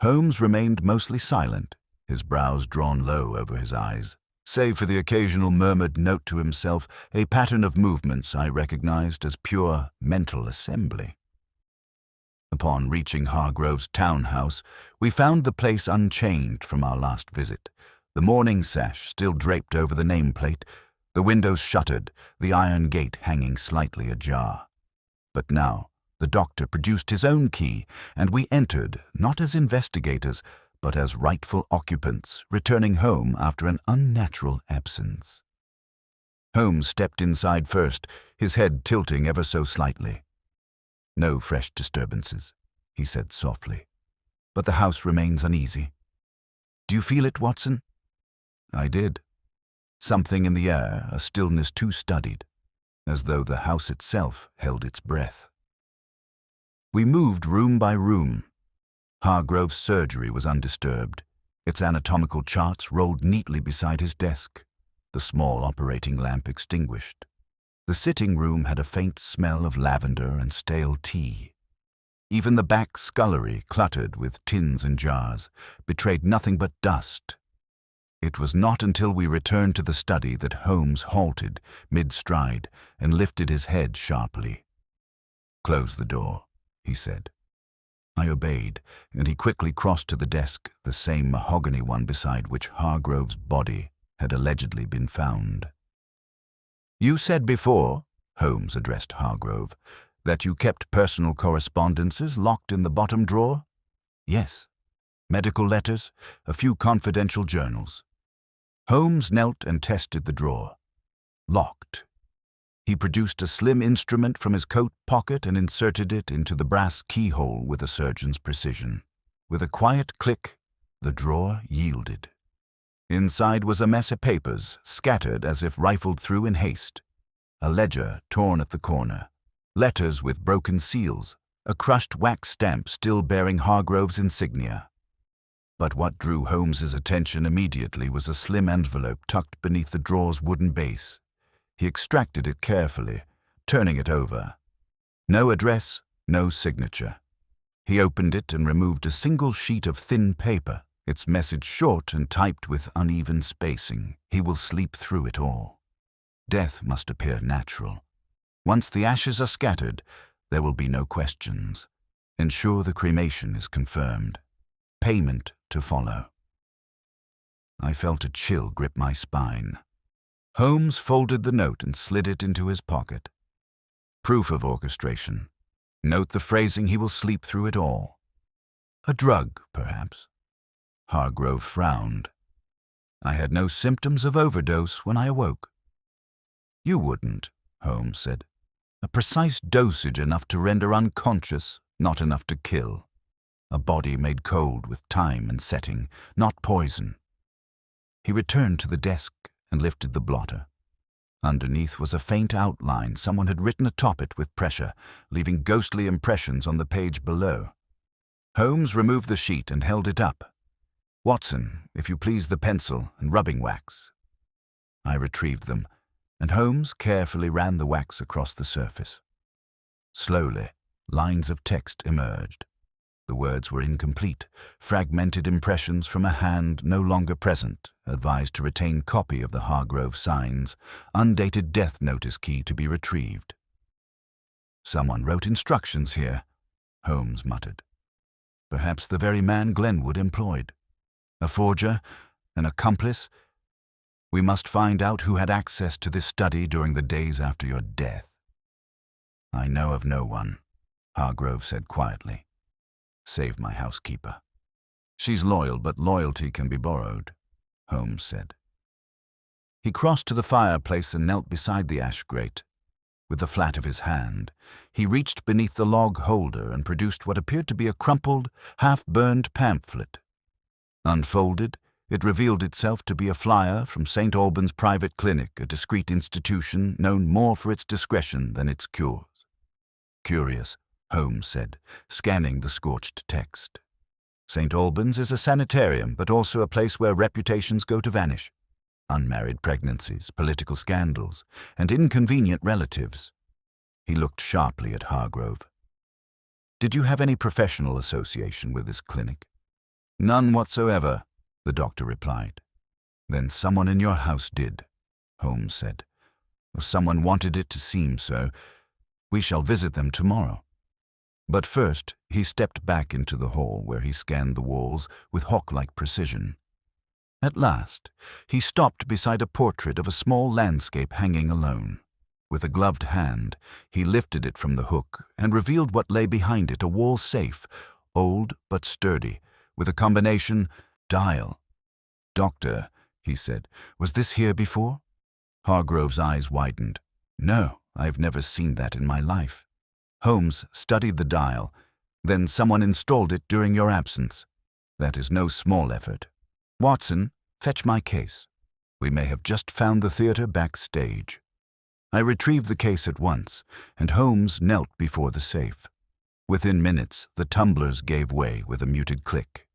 Speaker 1: Holmes remained mostly silent, his brows drawn low over his eyes. Save for the occasional murmured note to himself, a pattern of movements I recognized as pure mental assembly. Upon reaching Hargrove's townhouse, we found the place unchanged from our last visit, the mourning sash still draped over the nameplate, the windows shuttered, the iron gate hanging slightly ajar. But now the doctor produced his own key, and we entered, not as investigators, but as rightful occupants, returning home after an unnatural absence. Holmes stepped inside first, his head tilting ever so slightly. "No fresh disturbances," he said softly, "but the house remains uneasy. Do you feel it, Watson?" I did. Something in the air, a stillness too studied, as though the house itself held its breath. We moved room by room. Hargrove's surgery was undisturbed. Its anatomical charts rolled neatly beside his desk, the small operating lamp extinguished. The sitting room had a faint smell of lavender and stale tea. Even the back scullery, cluttered with tins and jars, betrayed nothing but dust. It was not until we returned to the study that Holmes halted mid-stride and lifted his head sharply. "Close the door," he said. I obeyed, and he quickly crossed to the desk, the same mahogany one beside which Hargrove's body had allegedly been found. "You said before," Holmes addressed Hargrove, "that you kept personal correspondences locked in the bottom drawer?" "Yes. Medical letters, a few confidential journals." Holmes knelt and tested the drawer. Locked. He produced a slim instrument from his coat pocket and inserted it into the brass keyhole with a surgeon's precision. With a quiet click, the drawer yielded. Inside was a mess of papers, scattered as if rifled through in haste. A ledger torn at the corner, letters with broken seals, a crushed wax stamp still bearing Hargrove's insignia. But what drew Holmes's attention immediately was a slim envelope tucked beneath the drawer's wooden base. He extracted it carefully, turning it over. No address, no signature. He opened it and removed a single sheet of thin paper, its message short and typed with uneven spacing. "He will sleep through it all. Death must appear natural. Once the ashes are scattered, there will be no questions. Ensure the cremation is confirmed. Payment to follow." I felt a chill grip my spine. Holmes folded the note and slid it into his pocket. Proof of orchestration. Note the phrasing, "He will sleep through it all." A drug, perhaps. Hargrove frowned. "I had no symptoms of overdose when I awoke." "You wouldn't," Holmes said. "A precise dosage enough to render unconscious, not enough to kill. A body made cold with time and setting, not poison." He returned to the desk and lifted the blotter. Underneath was a faint outline. Someone had written atop it with pressure, leaving ghostly impressions on the page below. Holmes removed the sheet and held it up. "Watson, if you please, the pencil and rubbing wax." I retrieved them, and Holmes carefully ran the wax across the surface. Slowly, lines of text emerged. The words were incomplete, fragmented impressions from a hand no longer present, advised to retain copy of the Hargrove signs, undated death notice key to be retrieved. "Someone wrote instructions here," Holmes muttered. "Perhaps the very man Glenwood employed. A forger, an accomplice. We must find out who had access to this study during the days after your death. I know of no one, Hargrove said quietly, save my housekeeper. She's loyal, but loyalty can be borrowed, Holmes said. He crossed to the fireplace and knelt beside the ash grate. With the flat of his hand, he reached beneath the log holder and produced what appeared to be a crumpled, half-burned pamphlet. Unfolded, it revealed itself to be a flyer from St. Albans Private Clinic, a discreet institution known more for its discretion than its cures. Curious, Holmes said, scanning the scorched text. St. Albans is a sanitarium, but also a place where reputations go to vanish. Unmarried pregnancies, political scandals, and inconvenient relatives. He looked sharply at Hargrove. Did you have any professional association with this clinic? None whatsoever, the doctor replied. Then someone in your house did, Holmes said. Or someone wanted it to seem so. We shall visit them tomorrow. But first, he stepped back into the hall where he scanned the walls with hawk-like precision. At last, he stopped beside a portrait of a small landscape hanging alone. With a gloved hand, he lifted it from the hook and revealed what lay behind it, a wall safe, old but sturdy, with a combination dial. Doctor, he said, was this here before? Hargrove's eyes widened. No, I've never seen that in my life. Holmes studied the dial. Then someone installed it during your absence. That is no small effort. Watson, fetch my case. We may have just found the theater backstage. I retrieved the case at once, and Holmes knelt before the safe. Within minutes, the tumblers gave way with a muted click.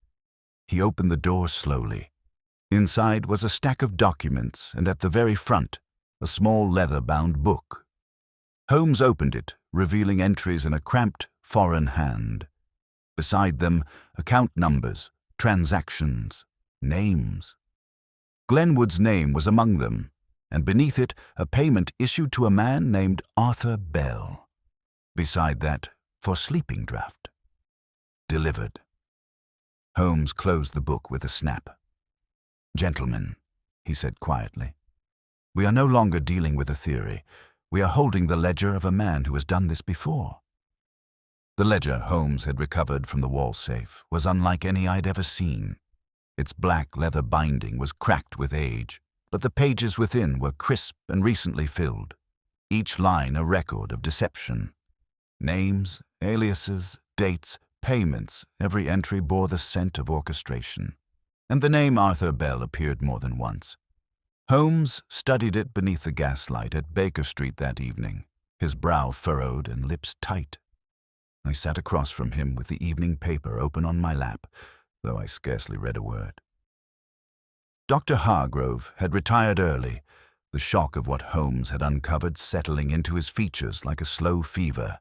Speaker 1: He opened the door slowly. Inside was a stack of documents, and at the very front, a small leather-bound book. Holmes opened it, revealing entries in a cramped, foreign hand. Beside them, account numbers, transactions, names. Glenwood's name was among them, and beneath it a payment issued to a man named Arthur Bell. Beside that, for sleeping draught. Delivered. Holmes closed the book with a snap. Gentlemen, he said quietly, we are no longer dealing with a theory. We are holding the ledger of a man who has done this before. The ledger Holmes had recovered from the wall safe was unlike any I'd ever seen. Its black leather binding was cracked with age, but the pages within were crisp and recently filled, each line a record of deception. Names, aliases, dates, payments, every entry bore the scent of orchestration, and the name Arthur Bell appeared more than once. Holmes studied it beneath the gaslight at Baker Street that evening, his brow furrowed and lips tight. I sat across from him with the evening paper open on my lap, though I scarcely read a word. Dr. Hargrove had retired early, the shock of what Holmes had uncovered settling into his features like a slow fever.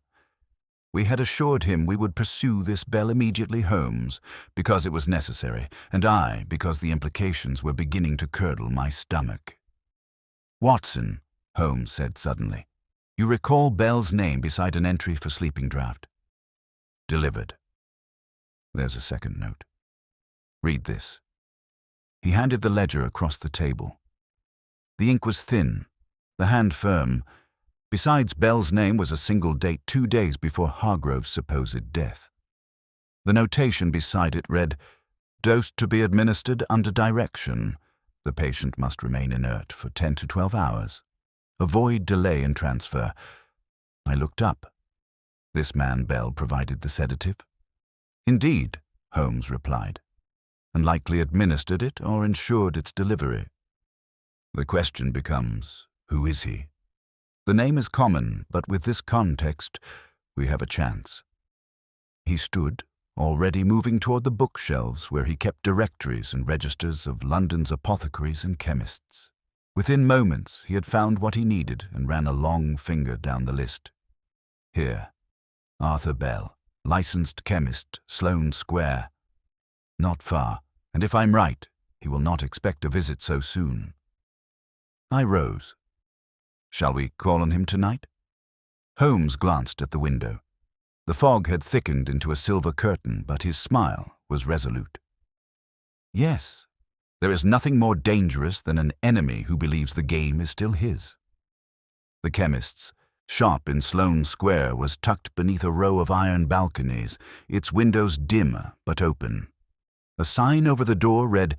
Speaker 1: We had assured him we would pursue this Bell immediately, Holmes, because it was necessary, and I, because the implications were beginning to curdle my stomach. Watson, Holmes said suddenly, you recall Bell's name beside an entry for sleeping draught? Delivered. There's a second note. Read this. He handed the ledger across the table. The ink was thin, the hand firm. Besides Bell's name was a single date 2 days before Hargrove's supposed death. The notation beside it read, dose to be administered under direction. The patient must remain inert for 10 to 12 hours. Avoid delay in transfer. I looked up. This man Bell provided the sedative? Indeed, Holmes replied, and likely administered it or ensured its delivery. The question becomes, who is he? The name is common, but with this context, we have a chance. He stood, already moving toward the bookshelves where he kept directories and registers of London's apothecaries and chemists. Within moments, he had found what he needed and ran a long finger down the list. Here, Arthur Bell, licensed chemist, Sloane Square. Not far, and if I'm right, he will not expect a visit so soon. I rose. Shall we call on him tonight? Holmes glanced at the window. The fog had thickened into a silver curtain, but his smile was resolute. Yes, There is nothing more dangerous than an enemy who believes the game is still his. The chemist's shop in Sloane Square was tucked beneath a row of iron balconies, its windows dim but open. A sign over the door read,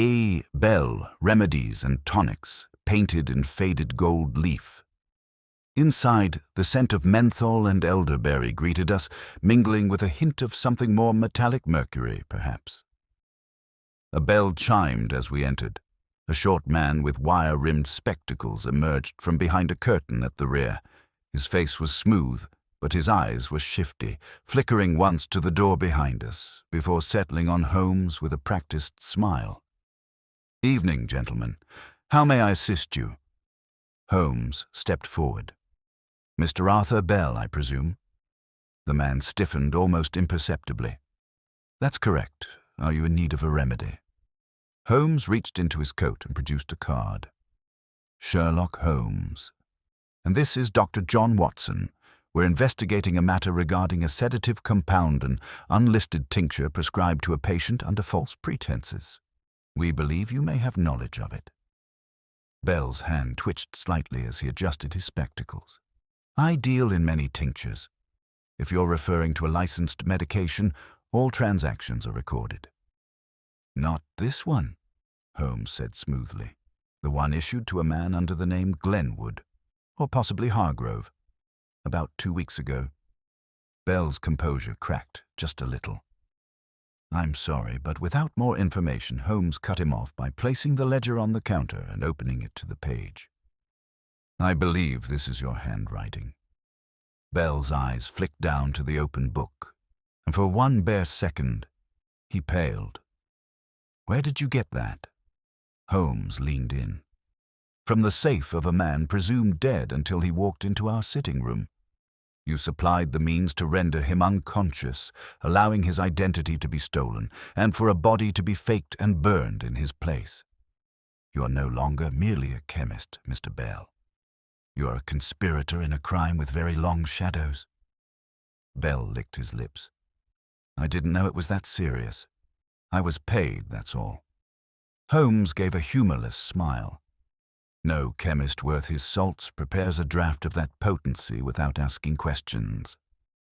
Speaker 1: A. Bell, Remedies and Tonics, painted in faded gold leaf. Inside, the scent of menthol and elderberry greeted us, mingling with a hint of something more metallic mercury, perhaps. A bell chimed as we entered. A short man with wire-rimmed spectacles emerged from behind a curtain at the rear. His face was smooth, but his eyes were shifty, flickering once to the door behind us, before settling on Holmes with a practiced smile. "Evening, gentlemen. How may I assist you?" Holmes stepped forward. "Mr. Arthur Bell, I presume?" The man stiffened almost imperceptibly. "That's correct. Are you in need of a remedy?" Holmes reached into his coat and produced a card. "Sherlock Holmes. And this is Dr. John Watson. We're investigating a matter regarding a sedative compound, an unlisted tincture prescribed to a patient under false pretenses. We believe you may have knowledge of it." Bell's hand twitched slightly as he adjusted his spectacles. "I deal in many tinctures. If you're referring to a licensed medication, all transactions are recorded." "Not this one," Holmes said smoothly. "The one issued to a man under the name Glenwood, or possibly Hargrove, about 2 weeks ago." Bell's composure cracked just a little. "I'm sorry, but without more information," Holmes cut him off by placing the ledger on the counter and opening it to the page. "I believe this is your handwriting." Bell's eyes flicked down to the open book, and for one bare second, he paled. "Where did you get that?" Holmes leaned in. "From the safe of a man presumed dead until he walked into our sitting room. You supplied the means to render him unconscious, allowing his identity to be stolen, and for a body to be faked and burned in his place. You are no longer merely a chemist, Mr. Bell. You are a conspirator in a crime with very long shadows." Bell licked his lips. "I didn't know it was that serious. I was paid, that's all." Holmes gave a humorless smile. "No chemist worth his salts prepares a draft of that potency without asking questions.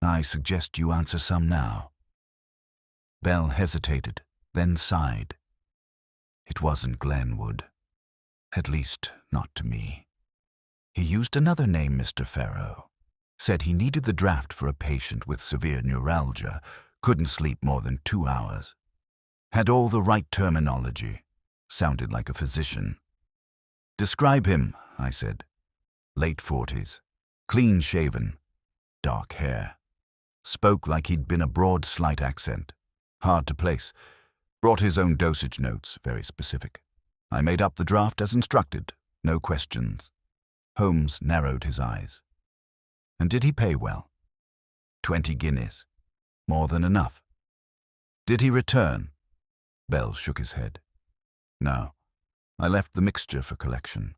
Speaker 1: I suggest you answer some now." Bell hesitated, then sighed. "It wasn't Glenwood. At least, not to me. He used another name, Mr. Farrow. Said he needed the draft for a patient with severe neuralgia, couldn't sleep more than 2 hours. Had all the right terminology. Sounded like a physician." "Describe him," I said. "Late 40s, clean-shaven, dark hair. Spoke like he'd been a broad, slight accent. Hard to place. Brought his own dosage notes, very specific. I made up the draft as instructed, no questions." Holmes narrowed his eyes. "And did he pay well?" 20 guineas. More than enough." "Did he return?" Bell shook his head. "No. I left the mixture for collection.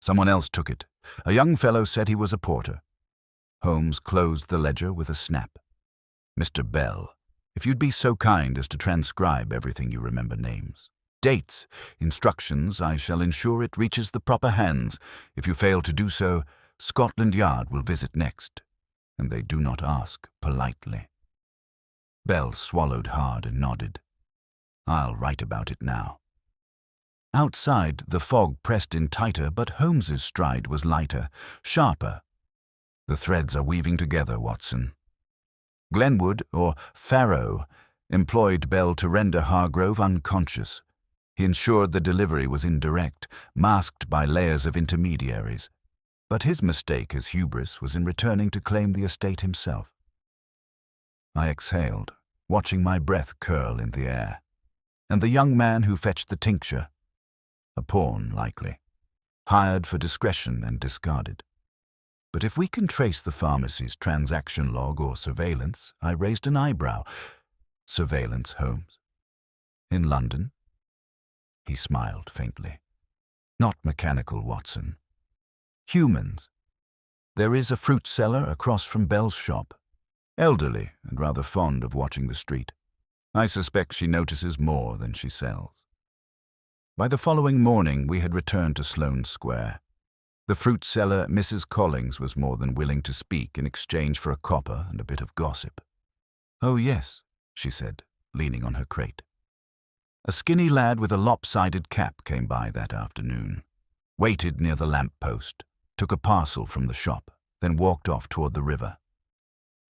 Speaker 1: Someone else took it. A young fellow said he was a porter." Holmes closed the ledger with a snap. "Mr. Bell, if you'd be so kind as to transcribe everything you remember, names, dates, instructions, I shall ensure it reaches the proper hands. If you fail to do so, Scotland Yard will visit next, and they do not ask politely." Bell swallowed hard and nodded. "I'll write about it now." Outside, the fog pressed in tighter, but Holmes's stride was lighter, sharper. "The threads are weaving together, Watson. Glenwood, or Farrow, employed Bell to render Hargrove unconscious. He ensured the delivery was indirect, masked by layers of intermediaries. But his mistake as hubris was in returning to claim the estate himself." I exhaled, watching my breath curl in the air. "And the young man who fetched the tincture? A pawn, likely. Hired for discretion and discarded. But if we can trace the pharmacy's transaction log or surveillance," I raised an eyebrow. "Surveillance, Holmes? In London?" He smiled faintly. "Not mechanical, Watson. Humans. There is a fruit seller across from Bell's shop. Elderly and rather fond of watching the street. I suspect she notices more than she sells. By the following morning, we had returned to Sloane Square. The fruit seller, Mrs. Collins, was more than willing to speak in exchange for a copper and a bit of gossip. "Oh, yes," she said, leaning on her crate. A skinny lad with a lopsided cap came by that afternoon, waited near the lamp-post, took a parcel from the shop, then walked off toward the river.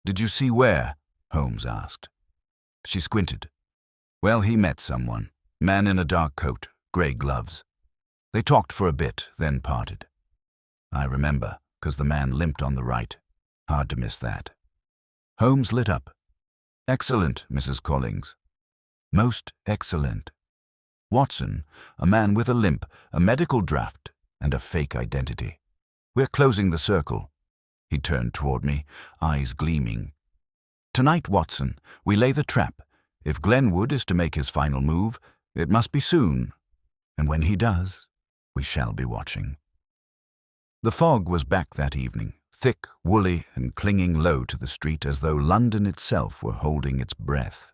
Speaker 1: "Did you see where?" Holmes asked. She squinted. "Well, he met someone. Man in a dark coat, grey gloves. They talked for a bit, then parted. I remember, 'cause the man limped on the right. Hard to miss that." Holmes lit up. "Excellent, Mrs. Collins. Most excellent. Watson, a man with a limp, a medical draft, and a fake identity. We're closing the circle." He turned toward me, eyes gleaming. "Tonight, Watson, we lay the trap. If Glenwood is to make his final move, it must be soon. And when he does, we shall be watching." The fog was back that evening, thick, woolly, and clinging low to the street as though London itself were holding its breath.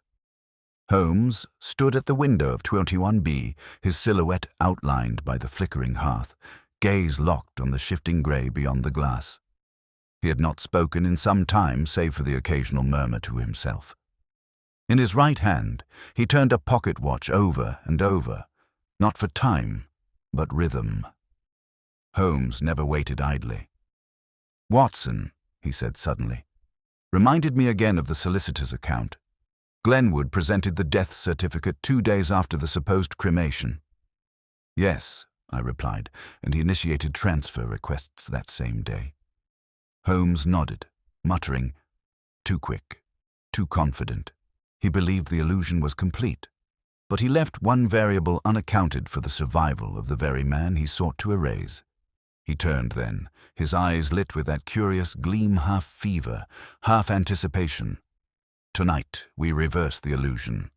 Speaker 1: Holmes stood at the window of 21B, his silhouette outlined by the flickering hearth, gaze locked on the shifting grey beyond the glass. He had not spoken in some time, save for the occasional murmur to himself. In his right hand, he turned a pocket watch over and over, not for time, but rhythm. Holmes never waited idly. "Watson," he said suddenly, "reminded me again of the solicitor's account. Glenwood presented the death certificate 2 days after the supposed cremation." "Yes," I replied, and he initiated transfer requests that same day. Holmes nodded, muttering, "Too quick, too confident." He believed the illusion was complete, but he left one variable unaccounted for the survival of the very man he sought to erase. He turned then, his eyes lit with that curious gleam, half fever, half anticipation. "Tonight we reverse the illusion.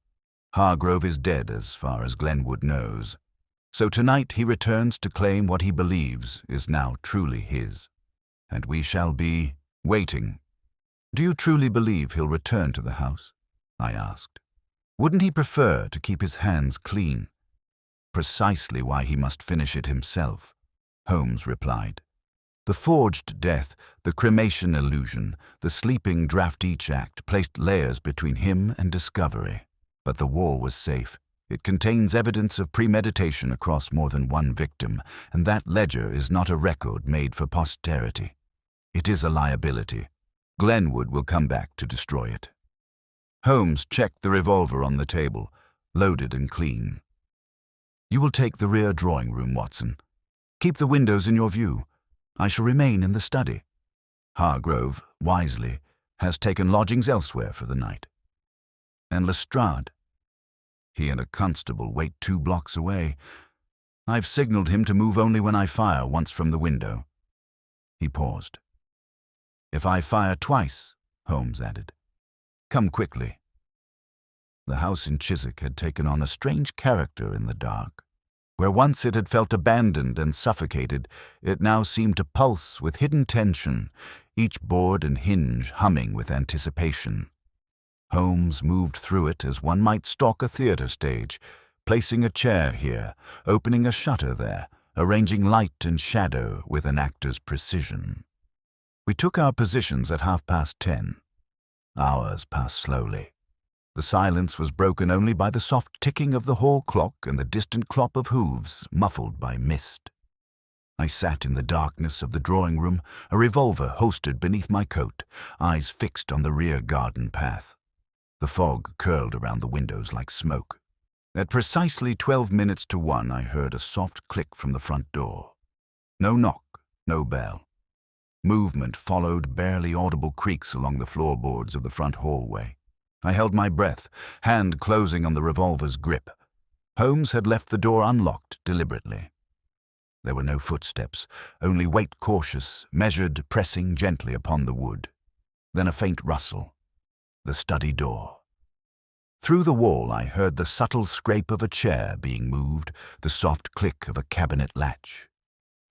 Speaker 1: Hargrove is dead as far as Glenwood knows. So tonight he returns to claim what he believes is now truly his. And we shall be waiting." "Do you truly believe he'll return to the house?" I asked. "Wouldn't he prefer to keep his hands clean?" "Precisely why he must finish it himself," Holmes replied. "The forged death, the cremation illusion, the sleeping draft-each act placed layers between him and discovery. But the war was safe. It contains evidence of premeditation across more than one victim, and that ledger is not a record made for posterity. It is a liability. Glenwood will come back to destroy it." Holmes checked the revolver on the table, loaded and clean. "You will take the rear drawing room, Watson. Keep the windows in your view. I shall remain in the study. Hargrove, wisely, has taken lodgings elsewhere for the night." "And Lestrade?" "He and a constable wait 2 blocks away. I've signaled him to move only when I fire once from the window." He paused. "If I fire twice," Holmes added, "come quickly." The house in Chiswick had taken on a strange character in the dark. Where once it had felt abandoned and suffocated, it now seemed to pulse with hidden tension, each board and hinge humming with anticipation. Holmes moved through it as one might stalk a theater stage, placing a chair here, opening a shutter there, arranging light and shadow with an actor's precision. We took our positions at 10:30. Hours passed slowly. The silence was broken only by the soft ticking of the hall clock and the distant clop of hooves, muffled by mist. I sat in the darkness of the drawing room, a revolver holstered beneath my coat, eyes fixed on the rear garden path. The fog curled around the windows like smoke. At precisely 12 minutes to 1, I heard a soft click from the front door. No knock, no bell. Movement followed barely audible creaks along the floorboards of the front hallway. I held my breath, hand closing on the revolver's grip. Holmes had left the door unlocked deliberately. There were no footsteps, only weight cautious, measured, pressing gently upon the wood. Then a faint rustle. The study door. Through the wall I heard the subtle scrape of a chair being moved, the soft click of a cabinet latch.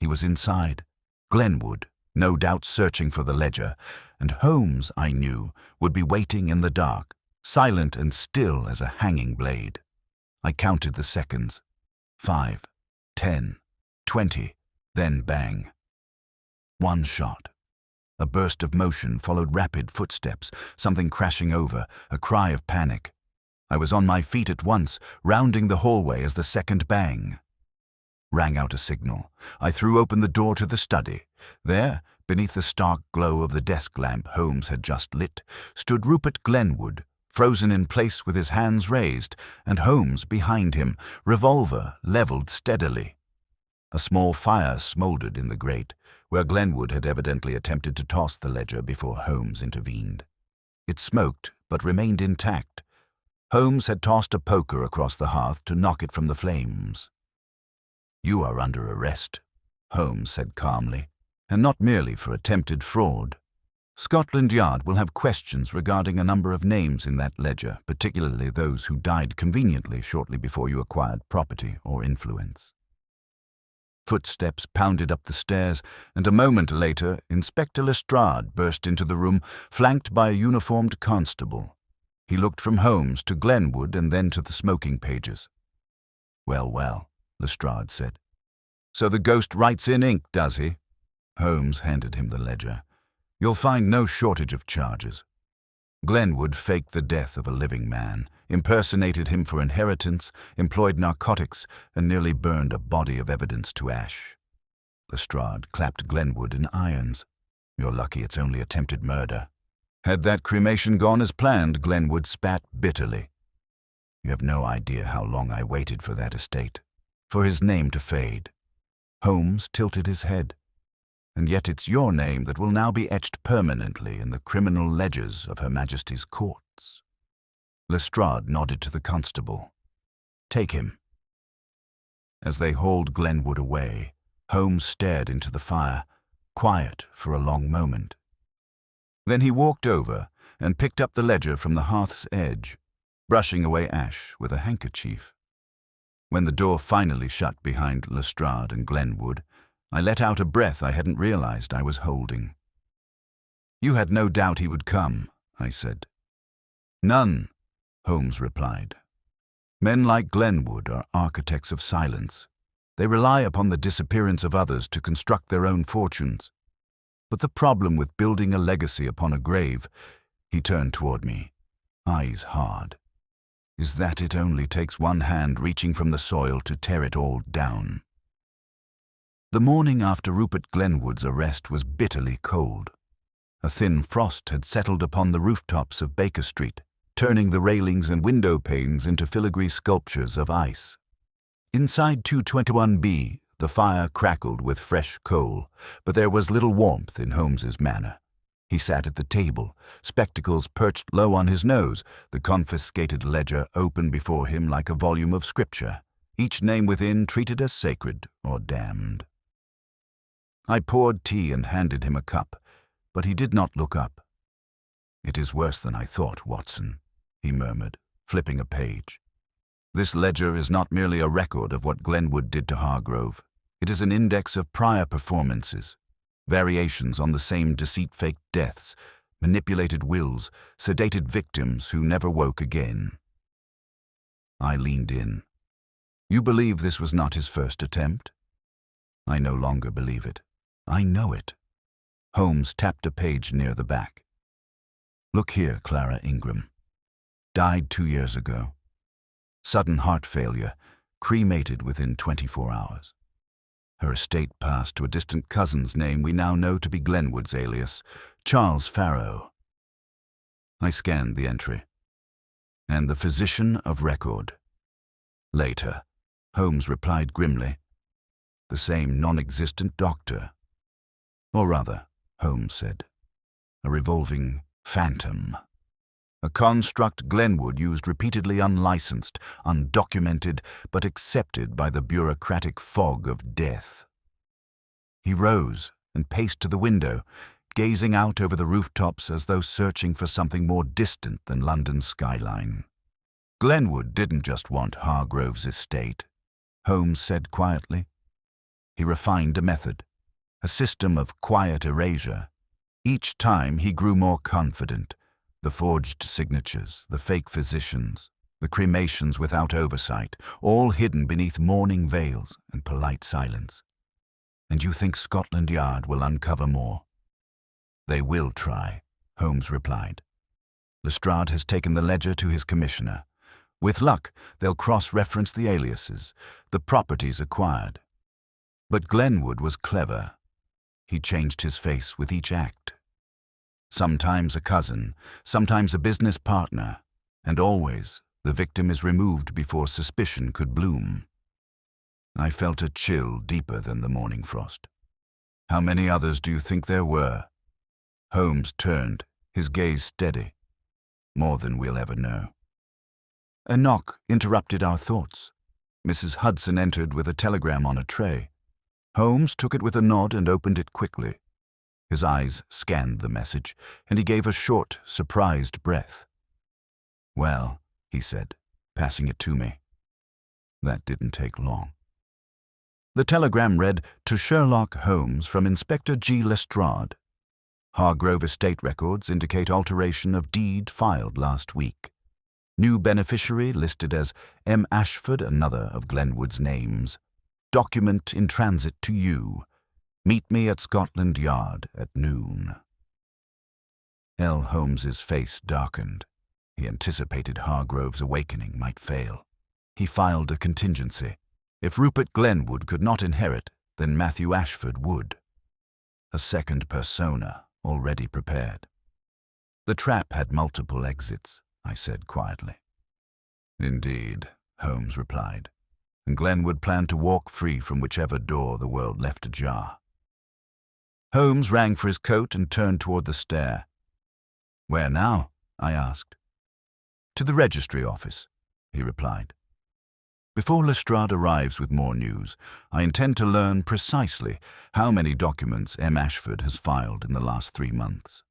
Speaker 1: He was inside. Glenwood, no doubt searching for the ledger, and Holmes, I knew, would be waiting in the dark, silent and still as a hanging blade. I counted the seconds. 5, 10, 20, then bang. One shot. A burst of motion followed rapid footsteps, something crashing over, a cry of panic. I was on my feet at once, rounding the hallway as the second bang rang out a signal. I threw open the door to the study. There, beneath the stark glow of the desk lamp Holmes had just lit, stood Rupert Glenwood, frozen in place with his hands raised, and Holmes behind him, revolver leveled steadily. A small fire smoldered in the grate, where Glenwood had evidently attempted to toss the ledger before Holmes intervened. It smoked, but remained intact. Holmes had tossed a poker across the hearth to knock it from the flames. "You are under arrest," Holmes said calmly, "and not merely for attempted fraud. Scotland Yard will have questions regarding a number of names in that ledger, particularly those who died conveniently shortly before you acquired property or influence." Footsteps pounded up the stairs, and a moment later, Inspector Lestrade burst into the room, flanked by a uniformed constable. He looked from Holmes to Glenwood and then to the smoking pages. "Well, well," Lestrade said. "So the ghost writes in ink, does he?" Holmes handed him the ledger. "You'll find no shortage of charges. Glenwood faked the death of a living man, impersonated him for inheritance, employed narcotics, and nearly burned a body of evidence to ash." Lestrade clapped Glenwood in irons. "You're lucky it's only attempted murder." "Had that cremation gone as planned," Glenwood spat bitterly. "You have no idea how long I waited for that estate, for his name to fade." Holmes tilted his head. "And yet it's your name that will now be etched permanently in the criminal ledgers of Her Majesty's courts." Lestrade nodded to the constable. "Take him." As they hauled Glenwood away, Holmes stared into the fire, quiet for a long moment. Then he walked over and picked up the ledger from the hearth's edge, brushing away ash with a handkerchief. When the door finally shut behind Lestrade and Glenwood, I let out a breath I hadn't realized I was holding. "You had no doubt he would come," I said. "None," Holmes replied. "Men like Glenwood are architects of silence. They rely upon the disappearance of others to construct their own fortunes. But the problem with building a legacy upon a grave," he turned toward me, eyes hard, "is that it only takes one hand reaching from the soil to tear it all down." The morning after Rupert Glenwood's arrest was bitterly cold. A thin frost had settled upon the rooftops of Baker Street, turning the railings and window panes into filigree sculptures of ice. Inside 221B, the fire crackled with fresh coal, but there was little warmth in Holmes's manner. He sat at the table, spectacles perched low on his nose, the confiscated ledger open before him like a volume of scripture, each name within treated as sacred or damned. I poured tea and handed him a cup, but he did not look up. "It is worse than I thought, Watson," he murmured, flipping a page. "This ledger is not merely a record of what Glenwood did to Hargrove. It is an index of prior performances, variations on the same deceit-faked deaths, manipulated wills, sedated victims who never woke again." I leaned in. "You believe this was not his first attempt?" "I no longer believe it. I know it." Holmes tapped a page near the back. "Look here, Clara Ingram. Died 2 years ago. Sudden heart failure, cremated within 24 hours. Her estate passed to a distant cousin's name we now know to be Glenwood's alias, Charles Farrow." I scanned the entry. "And the physician of record." "Later," Holmes replied grimly. "The same non-existent doctor. Or rather," Holmes said, "a revolving phantom. A construct Glenwood used repeatedly unlicensed, undocumented, but accepted by the bureaucratic fog of death." He rose and paced to the window, gazing out over the rooftops as though searching for something more distant than London's skyline. "Glenwood didn't just want Hargrove's estate," Holmes said quietly. "He refined a method, a system of quiet erasure. Each time he grew more confident. The forged signatures, the fake physicians, The cremations without oversight, all hidden beneath mourning veils and polite silence. And you think Scotland Yard will uncover more? They will try, Holmes replied. Lestrade has taken the ledger to his commissioner. With luck, they'll cross-reference the aliases, the properties acquired. But Glenwood was clever. He changed his face with each act. Sometimes a cousin, sometimes a business partner, and always the victim is removed before suspicion could bloom. I felt a chill deeper than the morning frost. How many others do you think there were? Holmes turned, his gaze steady. More than we'll ever know. A knock interrupted our thoughts. Mrs. Hudson entered with a telegram on a tray. Holmes took it with a nod and opened it quickly. His eyes scanned the message, and he gave a short, surprised breath. "Well," he said, passing it to me. That didn't take long. The telegram read, "To Sherlock Holmes from Inspector G. Lestrade. Hargrove estate records indicate alteration of deed filed last week. New beneficiary listed as M. Ashford, another of Glenwood's names. Document in transit to you. Meet me at Scotland Yard at noon." L. Holmes's face darkened. He anticipated Hargrove's awakening might fail. He filed a contingency. If Rupert Glenwood could not inherit, then Matthew Ashford would. A second persona already prepared. The trap had multiple exits, I said quietly. "Indeed," Holmes replied, and Glenwood planned to walk free from whichever door the world left ajar. Holmes rang for his coat and turned toward the stair. "Where now?" I asked. "To the registry office," he replied. "Before Lestrade arrives with more news, I intend to learn precisely how many documents M. Ashford has filed in the last 3 months.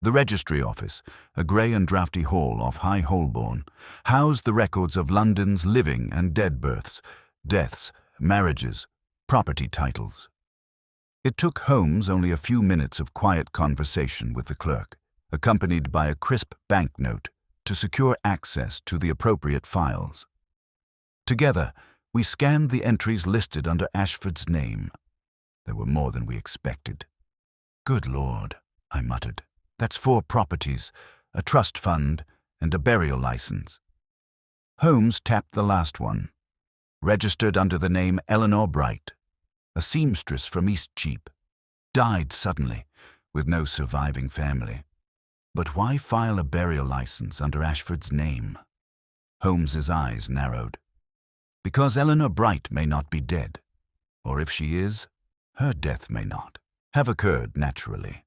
Speaker 1: The registry office, a grey and draughty hall off High Holborn, housed the records of London's living and dead births, deaths, marriages, property titles. It took Holmes only a few minutes of quiet conversation with the clerk, accompanied by a crisp banknote, to secure access to the appropriate files. Together, we scanned the entries listed under Ashford's name. There were more than we expected. "Good Lord," I muttered. "That's 4 properties, a trust fund, and a burial license." Holmes tapped the last one. Registered under the name Eleanor Bright, a seamstress from Eastcheap. Died suddenly, with no surviving family. But why file a burial license under Ashford's name? Holmes's eyes narrowed. Because Eleanor Bright may not be dead, or if she is, her death may not have occurred naturally.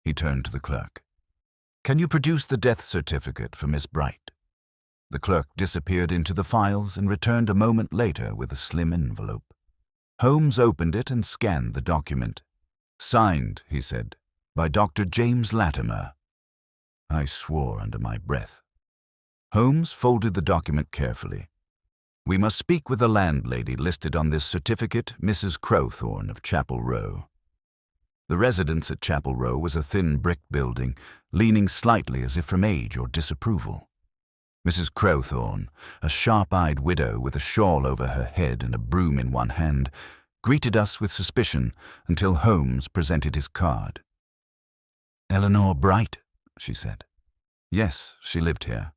Speaker 1: He turned to the clerk. "Can you produce the death certificate for Miss Bright?" The clerk disappeared into the files and returned a moment later with a slim envelope. Holmes opened it and scanned the document. "Signed," he said, "by Dr. James Latimer." I swore under my breath. Holmes folded the document carefully. "We must speak with the landlady listed on this certificate, Mrs. Crowthorne of Chapel Row." The residence at Chapel Row was a thin brick building, leaning slightly as if from age or disapproval. Mrs. Crowthorne, a sharp-eyed widow with a shawl over her head and a broom in one hand, greeted us with suspicion until Holmes presented his card. "Eleanor Bright," she said. "Yes, she lived here."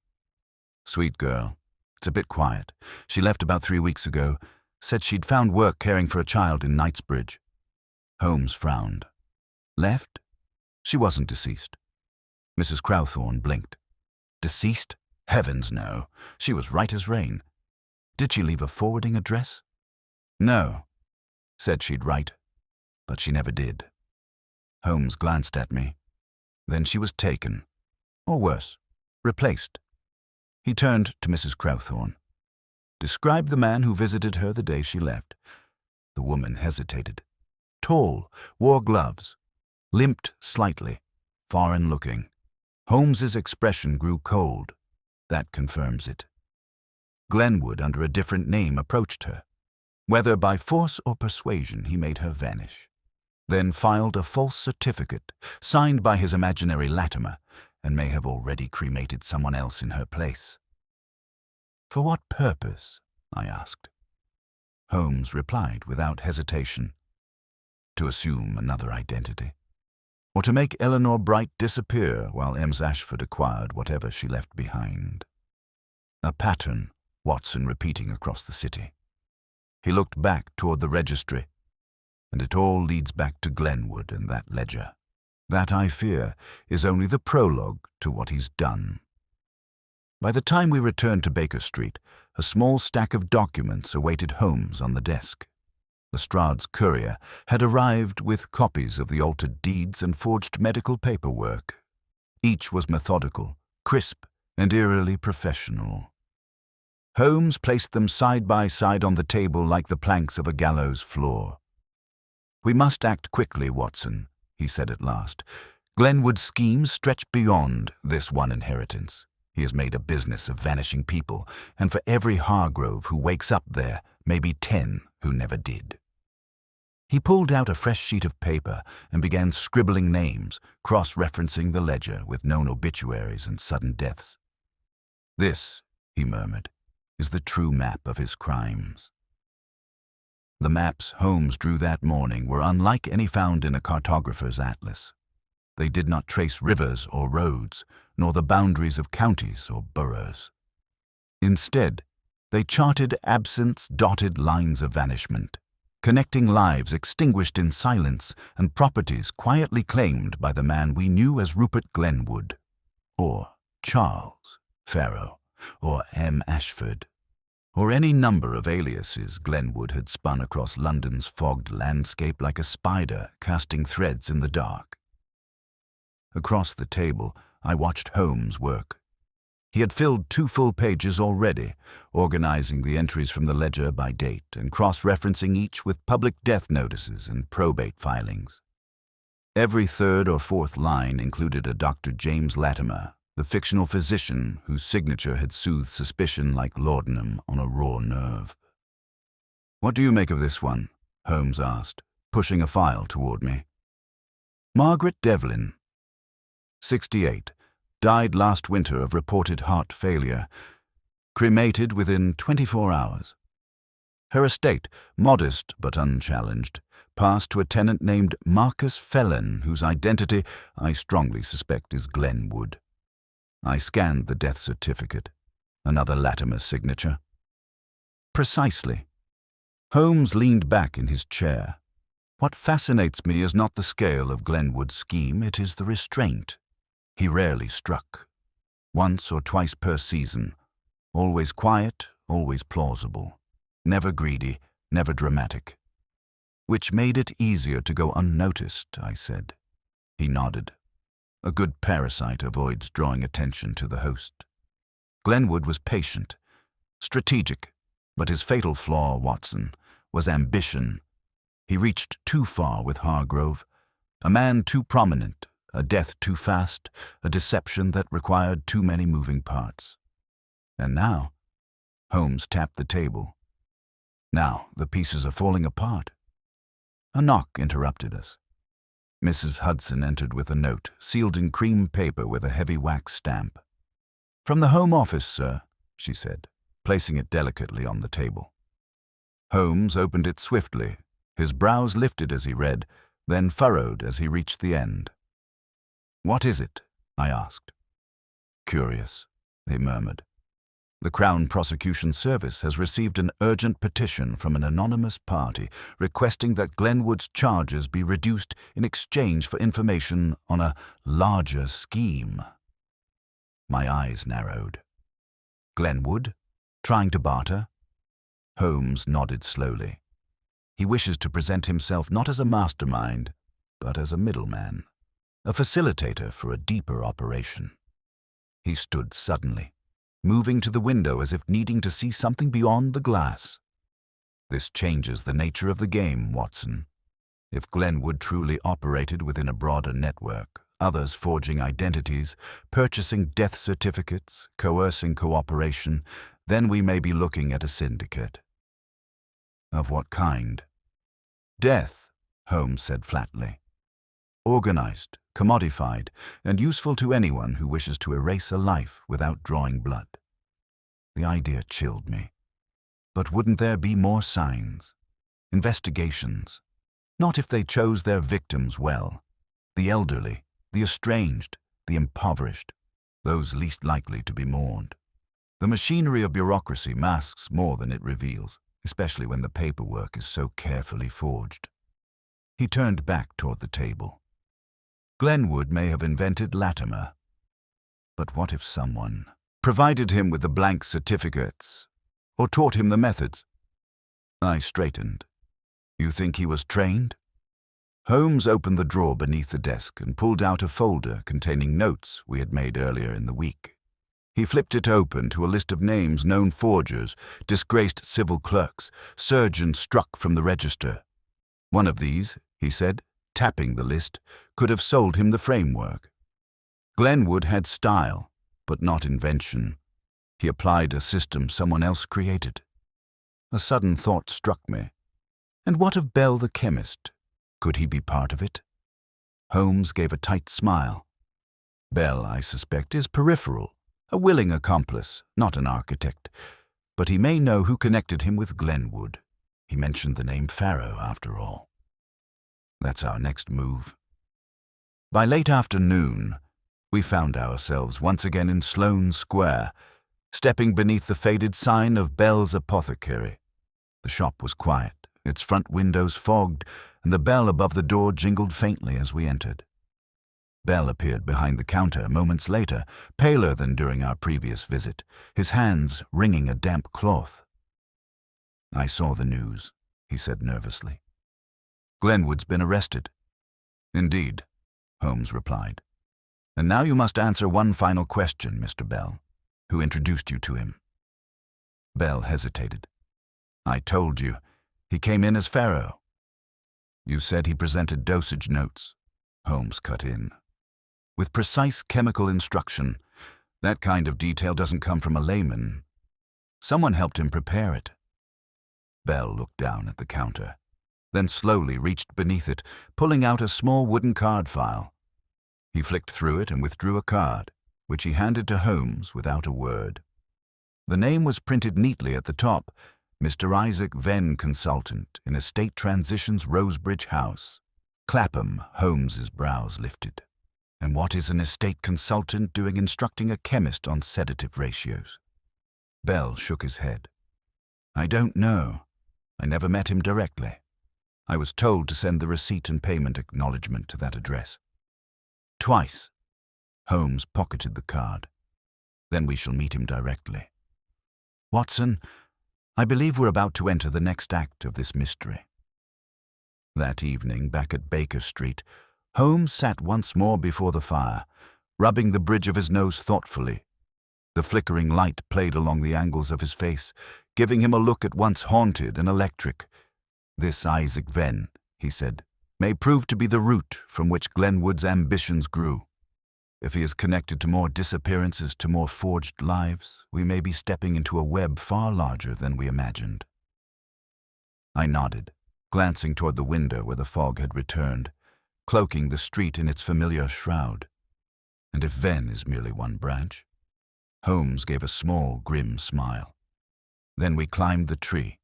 Speaker 1: "Sweet girl. It's a bit quiet. She left about 3 weeks ago. Said she'd found work caring for a child in Knightsbridge." Holmes frowned. "Left? She wasn't deceased." Mrs. Crowthorne blinked. "Deceased? Heavens, no. She was right as rain." "Did she leave a forwarding address?" "No. Said she'd write, but she never did." Holmes glanced at me. "Then she was taken. Or worse, replaced." He turned to Mrs. Crowthorne. "Describe the man who visited her the day she left." The woman hesitated. Tall, wore gloves, limped slightly, foreign-looking. Holmes's expression grew cold. That confirms it. Glenwood, under a different name, approached her. Whether by force or persuasion, he made her vanish. Then filed a false certificate, signed by his imaginary Latimer, and may have already cremated someone else in her place. For what purpose? I asked. Holmes replied without hesitation. To assume another identity, or to make Eleanor Bright disappear while Ems Ashford acquired whatever she left behind. A pattern, Watson repeating across the city. He looked back toward the registry, and it all leads back to Glenwood and that ledger. That, I fear, is only the prologue to what he's done. By the time we returned to Baker Street, a small stack of documents awaited Holmes on the desk. Lestrade's courier had arrived with copies of the altered deeds and forged medical paperwork. Each was methodical, crisp, and eerily professional. Holmes placed them side by side on the table like the planks of a gallows floor. "We must act quickly, Watson," he said at last. "Glenwood's schemes stretch beyond this one inheritance. He has made a business of vanishing people, and for every Hargrove who wakes up there, maybe 10 who never did." He pulled out a fresh sheet of paper and began scribbling names, cross-referencing the ledger with known obituaries and sudden deaths. "This," he murmured, "is the true map of his crimes." The maps Holmes drew that morning were unlike any found in a cartographer's atlas. They did not trace rivers or roads, nor the boundaries of counties or boroughs. Instead, they charted absence-dotted lines of vanishment, connecting lives extinguished in silence and properties quietly claimed by the man we knew as Rupert Glenwood, or Charles Farrow, or M. Ashford, or any number of aliases Glenwood had spun across London's fogged landscape like a spider casting threads in the dark. Across the table, I watched Holmes work. He had filled 2 full pages already, organizing the entries from the ledger by date and cross-referencing each with public death notices and probate filings. Every 3rd or 4th line included a Dr. James Latimer, the fictional physician whose signature had soothed suspicion like laudanum on a raw nerve. "What do you make of this one?" Holmes asked, pushing a file toward me. "Margaret Devlin, 68, died last winter of reported heart failure, cremated within 24 hours. Her estate, modest but unchallenged, passed to a tenant named Marcus Felon, whose identity I strongly suspect is Glenwood." I scanned the death certificate. Another Latimer signature. "Precisely." Holmes leaned back in his chair. "What fascinates me is not the scale of Glenwood's scheme, it is the restraint. He rarely struck. Once or twice per season. Always quiet, always plausible. Never greedy, never dramatic. Which made it easier to go unnoticed," I said. He nodded. A good parasite avoids drawing attention to the host. Glenwood was patient, strategic, but his fatal flaw, Watson, was ambition. He reached too far with Hargrove. A man too prominent, a death too fast, a deception that required too many moving parts. And now, Holmes tapped the table. Now the pieces are falling apart. A knock interrupted us. Mrs. Hudson entered with a note, sealed in cream paper with a heavy wax stamp. "From the Home Office, sir," she said, placing it delicately on the table. Holmes opened it swiftly, his brows lifted as he read, then furrowed as he reached the end. "What is it?" I asked. "Curious," they murmured. "The Crown Prosecution Service has received an urgent petition from an anonymous party requesting that Glenwood's charges be reduced in exchange for information on a larger scheme." My eyes narrowed. "Glenwood? Trying to barter?" Holmes nodded slowly. "He wishes to present himself not as a mastermind, but as a middleman, a facilitator for a deeper operation." He stood suddenly, moving to the window as if needing to see something beyond the glass. "This changes the nature of the game, Watson. If Glenwood truly operated within a broader network, others forging identities, purchasing death certificates, coercing cooperation, then we may be looking at a syndicate." "Of what kind?" "Death," Holmes said flatly. "Organized, commodified, and useful to anyone who wishes to erase a life without drawing blood." The idea chilled me. But wouldn't there be more signs? Investigations? Not if they chose their victims well. The elderly, the estranged, the impoverished, those least likely to be mourned. The machinery of bureaucracy masks more than it reveals, especially when the paperwork is so carefully forged. He turned back toward the table. Glenwood may have invented Latimer. But what if someone provided him with the blank certificates or taught him the methods? I straightened. You think he was trained? Holmes opened the drawer beneath the desk and pulled out a folder containing notes we had made earlier in the week. He flipped it open to a list of names: known forgers, disgraced civil clerks, surgeons struck from the register. One of these, he said, tapping the list, could have sold him the framework. Glenwood had style, but not invention. He applied a system someone else created. A sudden thought struck me. And what of Bell the chemist? Could he be part of it? Holmes gave a tight smile. Bell, I suspect, is peripheral, a willing accomplice, not an architect. But he may know who connected him with Glenwood. He mentioned the name Farrow, after all. That's our next move. By late afternoon, we found ourselves once again in Sloane Square, stepping beneath the faded sign of Bell's Apothecary. The shop was quiet, its front windows fogged, and the bell above the door jingled faintly as we entered. Bell appeared behind the counter moments later, paler than during our previous visit, his hands wringing a damp cloth. I saw the news, he said nervously. Glenwood's been arrested. Indeed, Holmes replied. And now you must answer one final question, Mr. Bell. Who introduced you to him? Bell hesitated. I told you. He came in as Farrow. You said he presented dosage notes, Holmes cut in. With precise chemical instruction. That kind of detail doesn't come from a layman. Someone helped him prepare it. Bell looked down at the counter, then slowly reached beneath it, pulling out a small wooden card file. He flicked through it and withdrew a card, which he handed to Holmes without a word. The name was printed neatly at the top, Mr. Isaac Venn, consultant, in Estate Transitions, Rosebridge House. Clapham. Holmes's brows lifted. And what is an estate consultant doing instructing a chemist on sedative ratios? Bell shook his head. I don't know. I never met him directly. I was told to send the receipt and payment acknowledgement to that address. Twice. Holmes pocketed the card. Then we shall meet him directly. Watson, I believe we're about to enter the next act of this mystery. That evening, back at Baker Street, Holmes sat once more before the fire, rubbing the bridge of his nose thoughtfully. The flickering light played along the angles of his face, giving him a look at once haunted and electric. This Isaac Venn, he said, may prove to be the root from which Glenwood's ambitions grew. If he is connected to more disappearances, to more forged lives, we may be stepping into a web far larger than we imagined. I nodded, glancing toward the window where the fog had returned, cloaking the street in its familiar shroud. And if Venn is merely one branch? Holmes gave a small, grim smile. Then we climbed the tree.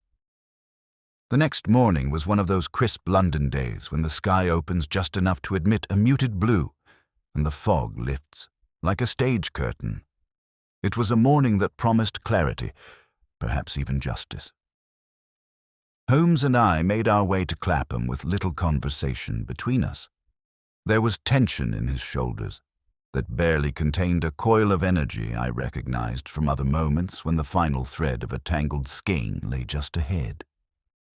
Speaker 1: The next morning was one of those crisp London days when the sky opens just enough to admit a muted blue, and the fog lifts, like a stage curtain. It was a morning that promised clarity, perhaps even justice. Holmes and I made our way to Clapham with little conversation between us. There was tension in his shoulders that barely contained a coil of energy I recognized from other moments when the final thread of a tangled skein lay just ahead.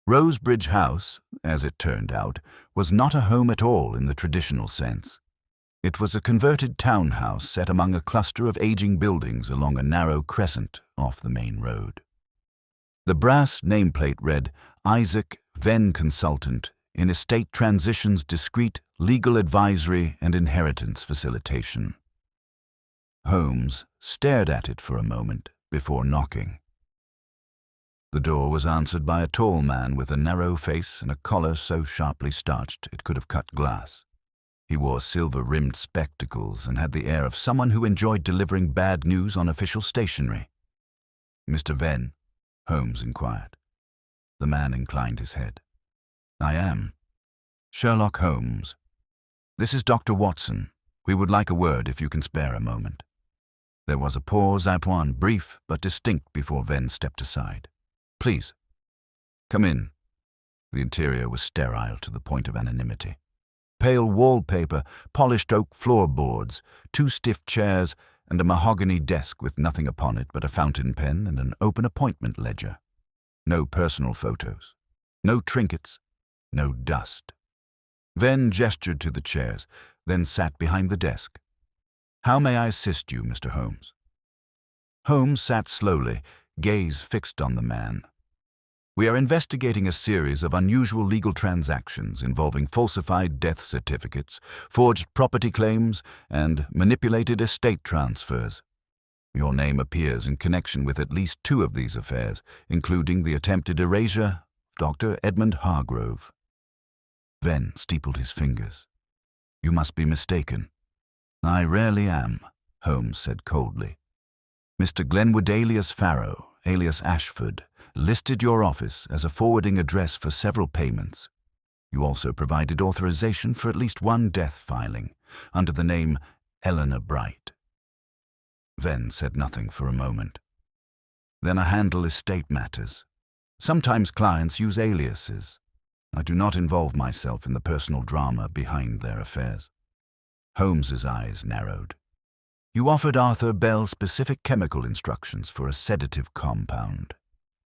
Speaker 1: Rosebridge House, as it turned out, was not a home at all in the traditional sense. It was a converted townhouse set among a cluster of aging buildings along a narrow crescent off the main road. The brass nameplate read, Isaac Venn, Consultant, in Estate Transitions, Discreet Legal Advisory and Inheritance Facilitation. Holmes stared at it for a moment before knocking. The door was answered by a tall man with a narrow face and a collar so sharply starched it could have cut glass. He wore silver-rimmed spectacles and had the air of someone who enjoyed delivering bad news on official stationery. Mr. Venn? Holmes inquired. The man inclined his head. I am. Sherlock Holmes. This is Dr. Watson. We would like a word if you can spare a moment. There was a pause, brief but distinct, before Venn stepped aside. Please. Come in. The interior was sterile to the point of anonymity. Pale wallpaper, polished oak floorboards, 2 stiff chairs, and a mahogany desk with nothing upon it but a fountain pen and an open appointment ledger. No personal photos. No trinkets. No dust. Venn gestured to the chairs, then sat behind the desk. How may I assist you, Mr. Holmes? Holmes sat slowly, gaze fixed on the man. We are investigating a series of unusual legal transactions involving falsified death certificates, forged property claims, and manipulated estate transfers. Your name appears in connection with at least 2 of these affairs, including the attempted erasure of Dr. Edmund Hargrove. Venn steepled his fingers. You must be mistaken. I rarely am, Holmes said coldly. Mr. Glenwood alias Farrow, alias Ashford, listed your office as a forwarding address for several payments. You also provided authorization for at least 1 death filing, under the name Eleanor Bright. Venn said nothing for a moment. Then I handle estate matters. Sometimes clients use aliases. I do not involve myself in the personal drama behind their affairs. Holmes's eyes narrowed. You offered Arthur Bell specific chemical instructions for a sedative compound.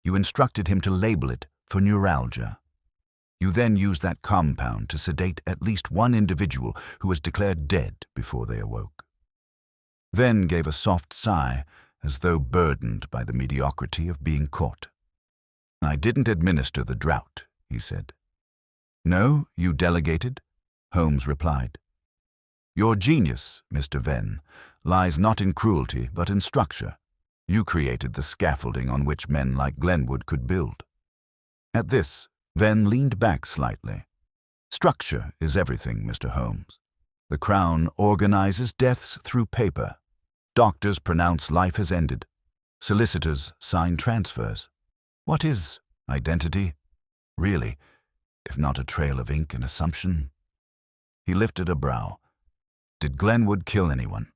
Speaker 1: You instructed him to label it for neuralgia. You then used that compound to sedate at least 1 individual who was declared dead before they awoke. Venn gave a soft sigh, as though burdened by the mediocrity of being caught. I didn't administer the drought, he said. No, you delegated, Holmes replied. Your genius, Mr. Venn, lies not in cruelty but in structure. You created the scaffolding on which men like Glenwood could build. At this, Venn leaned back slightly. Structure is everything, Mr. Holmes. The Crown organizes deaths through paper. Doctors pronounce life has ended. Solicitors sign transfers. What is identity, really, if not a trail of ink and assumption? He lifted a brow. Did Glenwood kill anyone?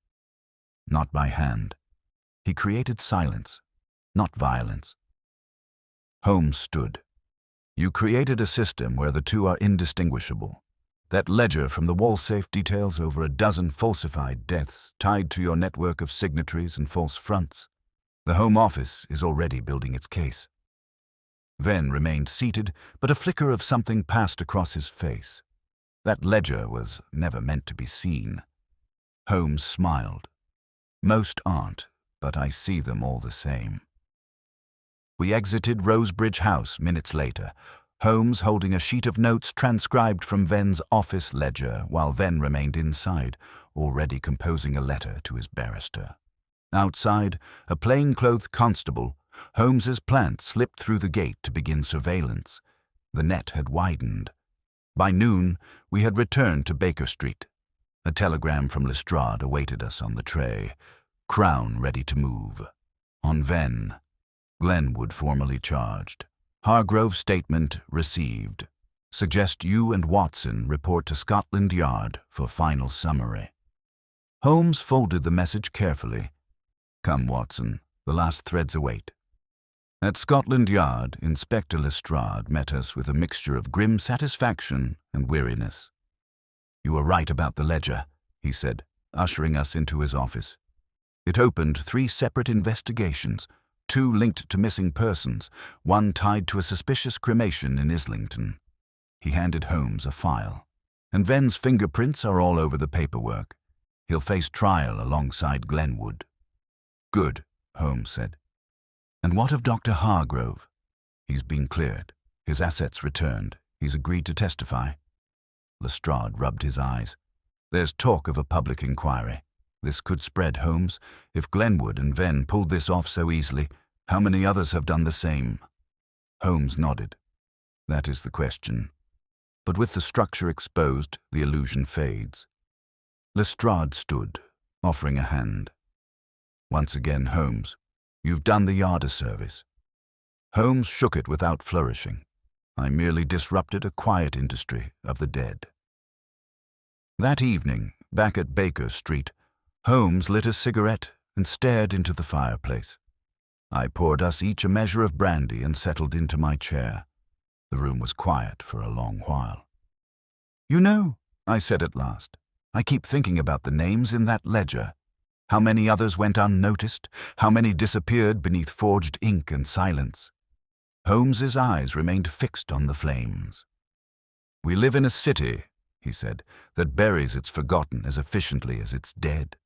Speaker 1: Not by hand. He created silence, not violence. Holmes stood. You created a system where the 2 are indistinguishable. That ledger from the wall safe details over a dozen falsified deaths tied to your network of signatories and false fronts. The Home Office is already building its case. Venn remained seated, but a flicker of something passed across his face. That ledger was never meant to be seen. Holmes smiled. Most aren't, but I see them all the same. We exited Rosebridge House minutes later, Holmes holding a sheet of notes transcribed from Venn's office ledger while Venn remained inside, already composing a letter to his barrister. Outside, a plainclothed constable, Holmes's plant slipped through the gate to begin surveillance. The net had widened. By noon, we had returned to Baker Street. A telegram from Lestrade awaited us on the tray. Crown ready to move. On Venn. Glenwood formally charged. Hargrove's statement received. Suggest you and Watson report to Scotland Yard for final summary. Holmes folded the message carefully. Come, Watson. The last threads await. At Scotland Yard, Inspector Lestrade met us with a mixture of grim satisfaction and weariness. You were right about the ledger, he said, ushering us into his office. It opened 3 separate investigations, 2 linked to missing persons, 1 tied to a suspicious cremation in Islington. He handed Holmes a file. And Venn's fingerprints are all over the paperwork. He'll face trial alongside Glenwood. Good, Holmes said. And what of Dr. Hargrove? He's been cleared. His assets returned. He's agreed to testify. Lestrade rubbed his eyes. There's talk of a public inquiry. This could spread, Holmes. If Glenwood and Venn pulled this off so easily, how many others have done the same? Holmes nodded. That is the question. But with the structure exposed, the illusion fades. Lestrade stood, offering a hand. Once again, Holmes, You've done the yard a service." Holmes shook it without flourishing. "I merely disrupted a quiet industry of the dead." That evening, back at Baker Street, Holmes lit a cigarette and stared into the fireplace. I poured us each a measure of brandy and settled into my chair. The room was quiet for a long while. "You know," I said at last, "I keep thinking about the names in that ledger. How many others went unnoticed? How many disappeared beneath forged ink and silence?" Holmes's eyes remained fixed on the flames. "We live in a city," he said, "that buries its forgotten as efficiently as its dead.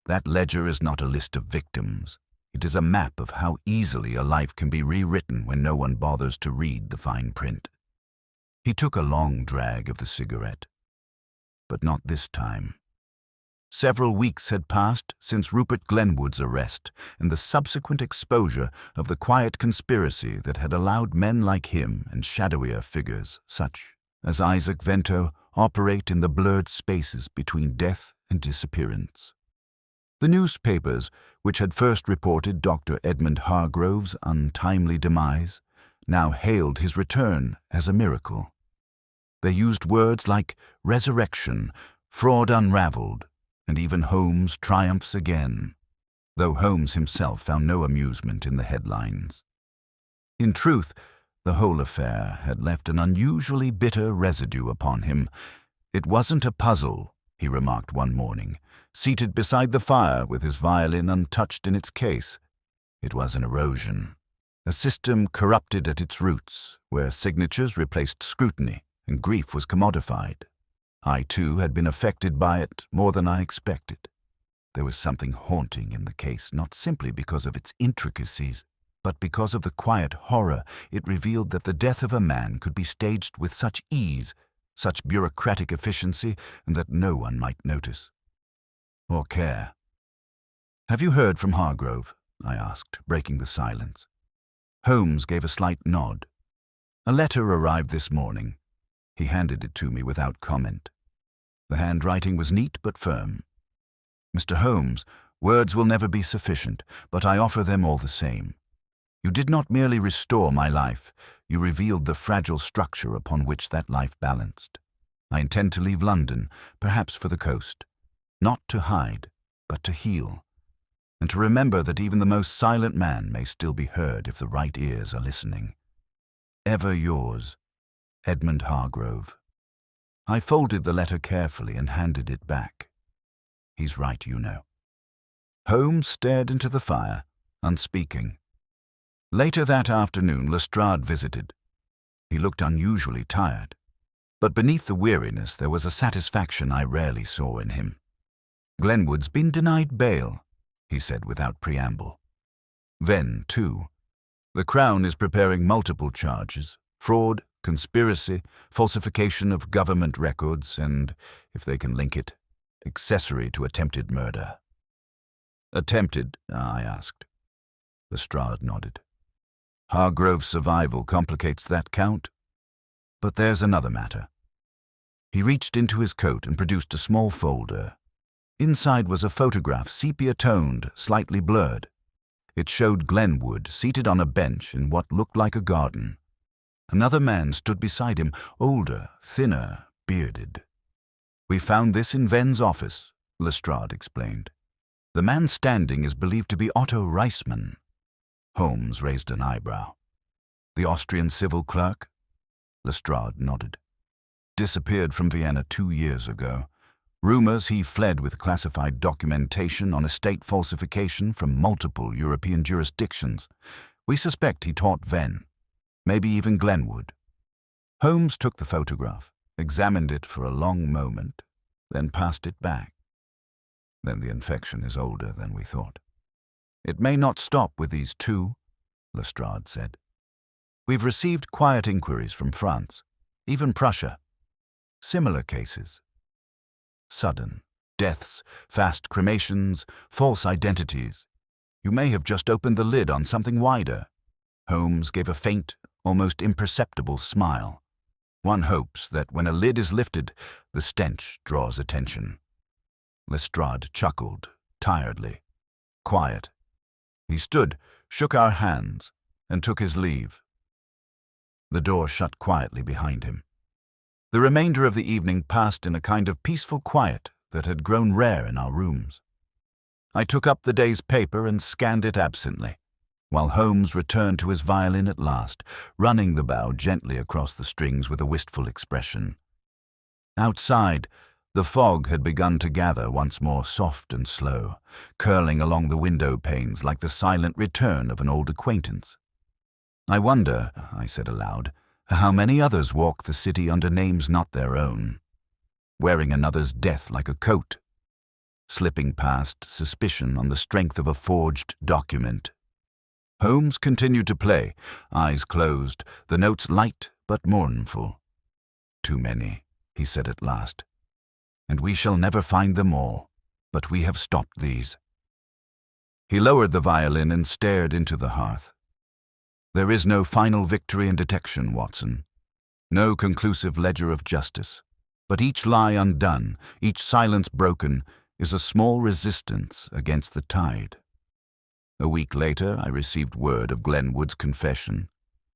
Speaker 1: That ledger is not a list of victims. It is a map of how easily a life can be rewritten when no one bothers to read the fine print." He took a long drag of the cigarette. But not this time. Several weeks had passed since Rupert Glenwood's arrest and the subsequent exposure of the quiet conspiracy that had allowed men like him and shadowier figures, such as Isaac Vento, operate in the blurred spaces between death and disappearance. The newspapers, which had first reported Dr. Edmund Hargrove's untimely demise, now hailed his return as a miracle. They used words like resurrection, fraud unraveled, and even Holmes triumphs again, though Holmes himself found no amusement in the headlines. In truth, the whole affair had left an unusually bitter residue upon him. "It wasn't a puzzle," he remarked one morning, seated beside the fire with his violin untouched in its case. "It was an erosion, a system corrupted at its roots, where signatures replaced scrutiny and grief was commodified. I, too, had been affected by it more than I expected. There was something haunting in the case, not simply because of its intricacies, but because of the quiet horror it revealed that the death of a man could be staged with such ease, such bureaucratic efficiency, and that no one might notice or care. "Have you heard from Hargrove?" I asked, breaking the silence. Holmes gave a slight nod. "A letter arrived this morning." He handed it to me without comment. The handwriting was neat but firm. "Mr. Holmes, words will never be sufficient, but I offer them all the same. You did not merely restore my life, you revealed the fragile structure upon which that life balanced. I intend to leave London, perhaps for the coast, not to hide, but to heal, and to remember that even the most silent man may still be heard if the right ears are listening. Ever yours, Edmund Hargrove." I folded the letter carefully and handed it back. He's right, you know. Holmes stared into the fire, unspeaking. Later that afternoon, Lestrade visited. He looked unusually tired, but beneath the weariness there was a satisfaction I rarely saw in him. "Glenwood's been denied bail," he said without preamble. "Venn, too. The Crown is preparing multiple charges: fraud, conspiracy, falsification of government records, and, if they can link it, accessory to attempted murder." "Attempted?" I asked. Lestrade nodded. "Hargrove's survival complicates that count. But there's another matter." He reached into his coat and produced a small folder. Inside was a photograph, sepia-toned, slightly blurred. It showed Glenwood seated on a bench in what looked like a garden. Another man stood beside him, older, thinner, bearded. "We found this in Venn's office," Lestrade explained. "The man standing is believed to be Otto Reisman." Holmes raised an eyebrow. "The Austrian civil clerk?" Lestrade nodded. "Disappeared from Vienna 2 years ago. Rumors he fled with classified documentation on estate falsification from multiple European jurisdictions. We suspect he taught Venn, maybe even Glenwood." Holmes took the photograph, examined it for a long moment, then passed it back. "Then the infection is older than we thought." "It may not stop with these two," Lestrade said. "We've received quiet inquiries from France, even Prussia. Similar cases. Sudden deaths, fast cremations, false identities. You may have just opened the lid on something wider." Holmes gave a faint, almost imperceptible smile. One hopes that when a lid is lifted, the stench draws attention. Lestrade chuckled, tiredly. Quiet. He stood, shook our hands, and took his leave. The door shut quietly behind him. The remainder of the evening passed in a kind of peaceful quiet that had grown rare in our rooms. I took up the day's paper and scanned it absently, while Holmes returned to his violin at last, running the bow gently across the strings with a wistful expression. Outside, the fog had begun to gather once more, soft and slow, curling along the window panes like the silent return of an old acquaintance. "I wonder," I said aloud, "how many others walk the city under names not their own, wearing another's death like a coat, slipping past suspicion on the strength of a forged document." Holmes continued to play, eyes closed, the notes light but mournful. "Too many," he said at last, "and we shall never find them all, but we have stopped these." He lowered the violin and stared into the hearth. "There is no final victory in detection, Watson. No conclusive ledger of justice. But each lie undone, each silence broken, is a small resistance against the tide." A week later, I received word of Glenwood's confession.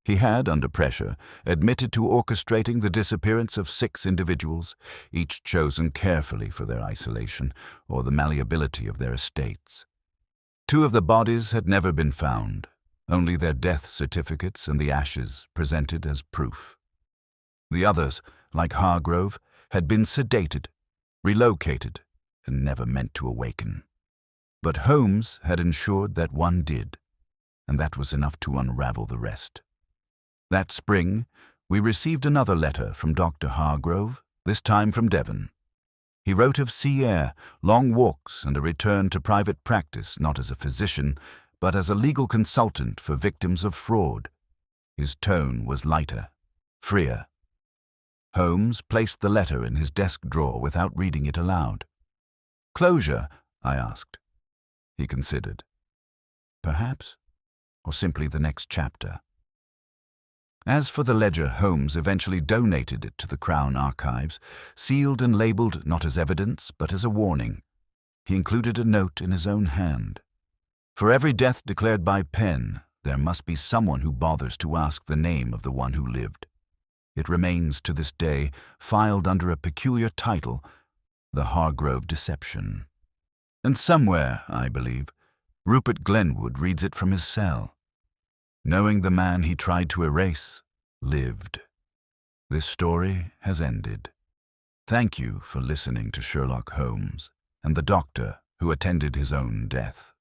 Speaker 1: He had, under pressure, admitted to orchestrating the disappearance of 6 individuals, each chosen carefully for their isolation or the malleability of their estates. 2 of the bodies had never been found, only their death certificates and the ashes presented as proof. The others, like Hargrove, had been sedated, relocated, and never meant to awaken. But Holmes had ensured that one did, and that was enough to unravel the rest. That spring, we received another letter from Dr. Hargrove, this time from Devon. He wrote of sea air, long walks, and a return to private practice, not as a physician, but as a legal consultant for victims of fraud. His tone was lighter, freer. Holmes placed the letter in his desk drawer without reading it aloud. "Closure?" I asked. He considered. "Perhaps, or simply the next chapter." As for the ledger, Holmes eventually donated it to the Crown Archives, sealed and labeled not as evidence but as a warning. He included a note in his own hand. "For every death declared by pen, there must be someone who bothers to ask the name of the one who lived. It remains to this day filed under a peculiar title, the Hargrove Deception. And somewhere, I believe, Rupert Glenwood reads it from his cell, knowing the man he tried to erase lived. This story has ended. Thank you for listening to Sherlock Holmes and the doctor who attended his own death.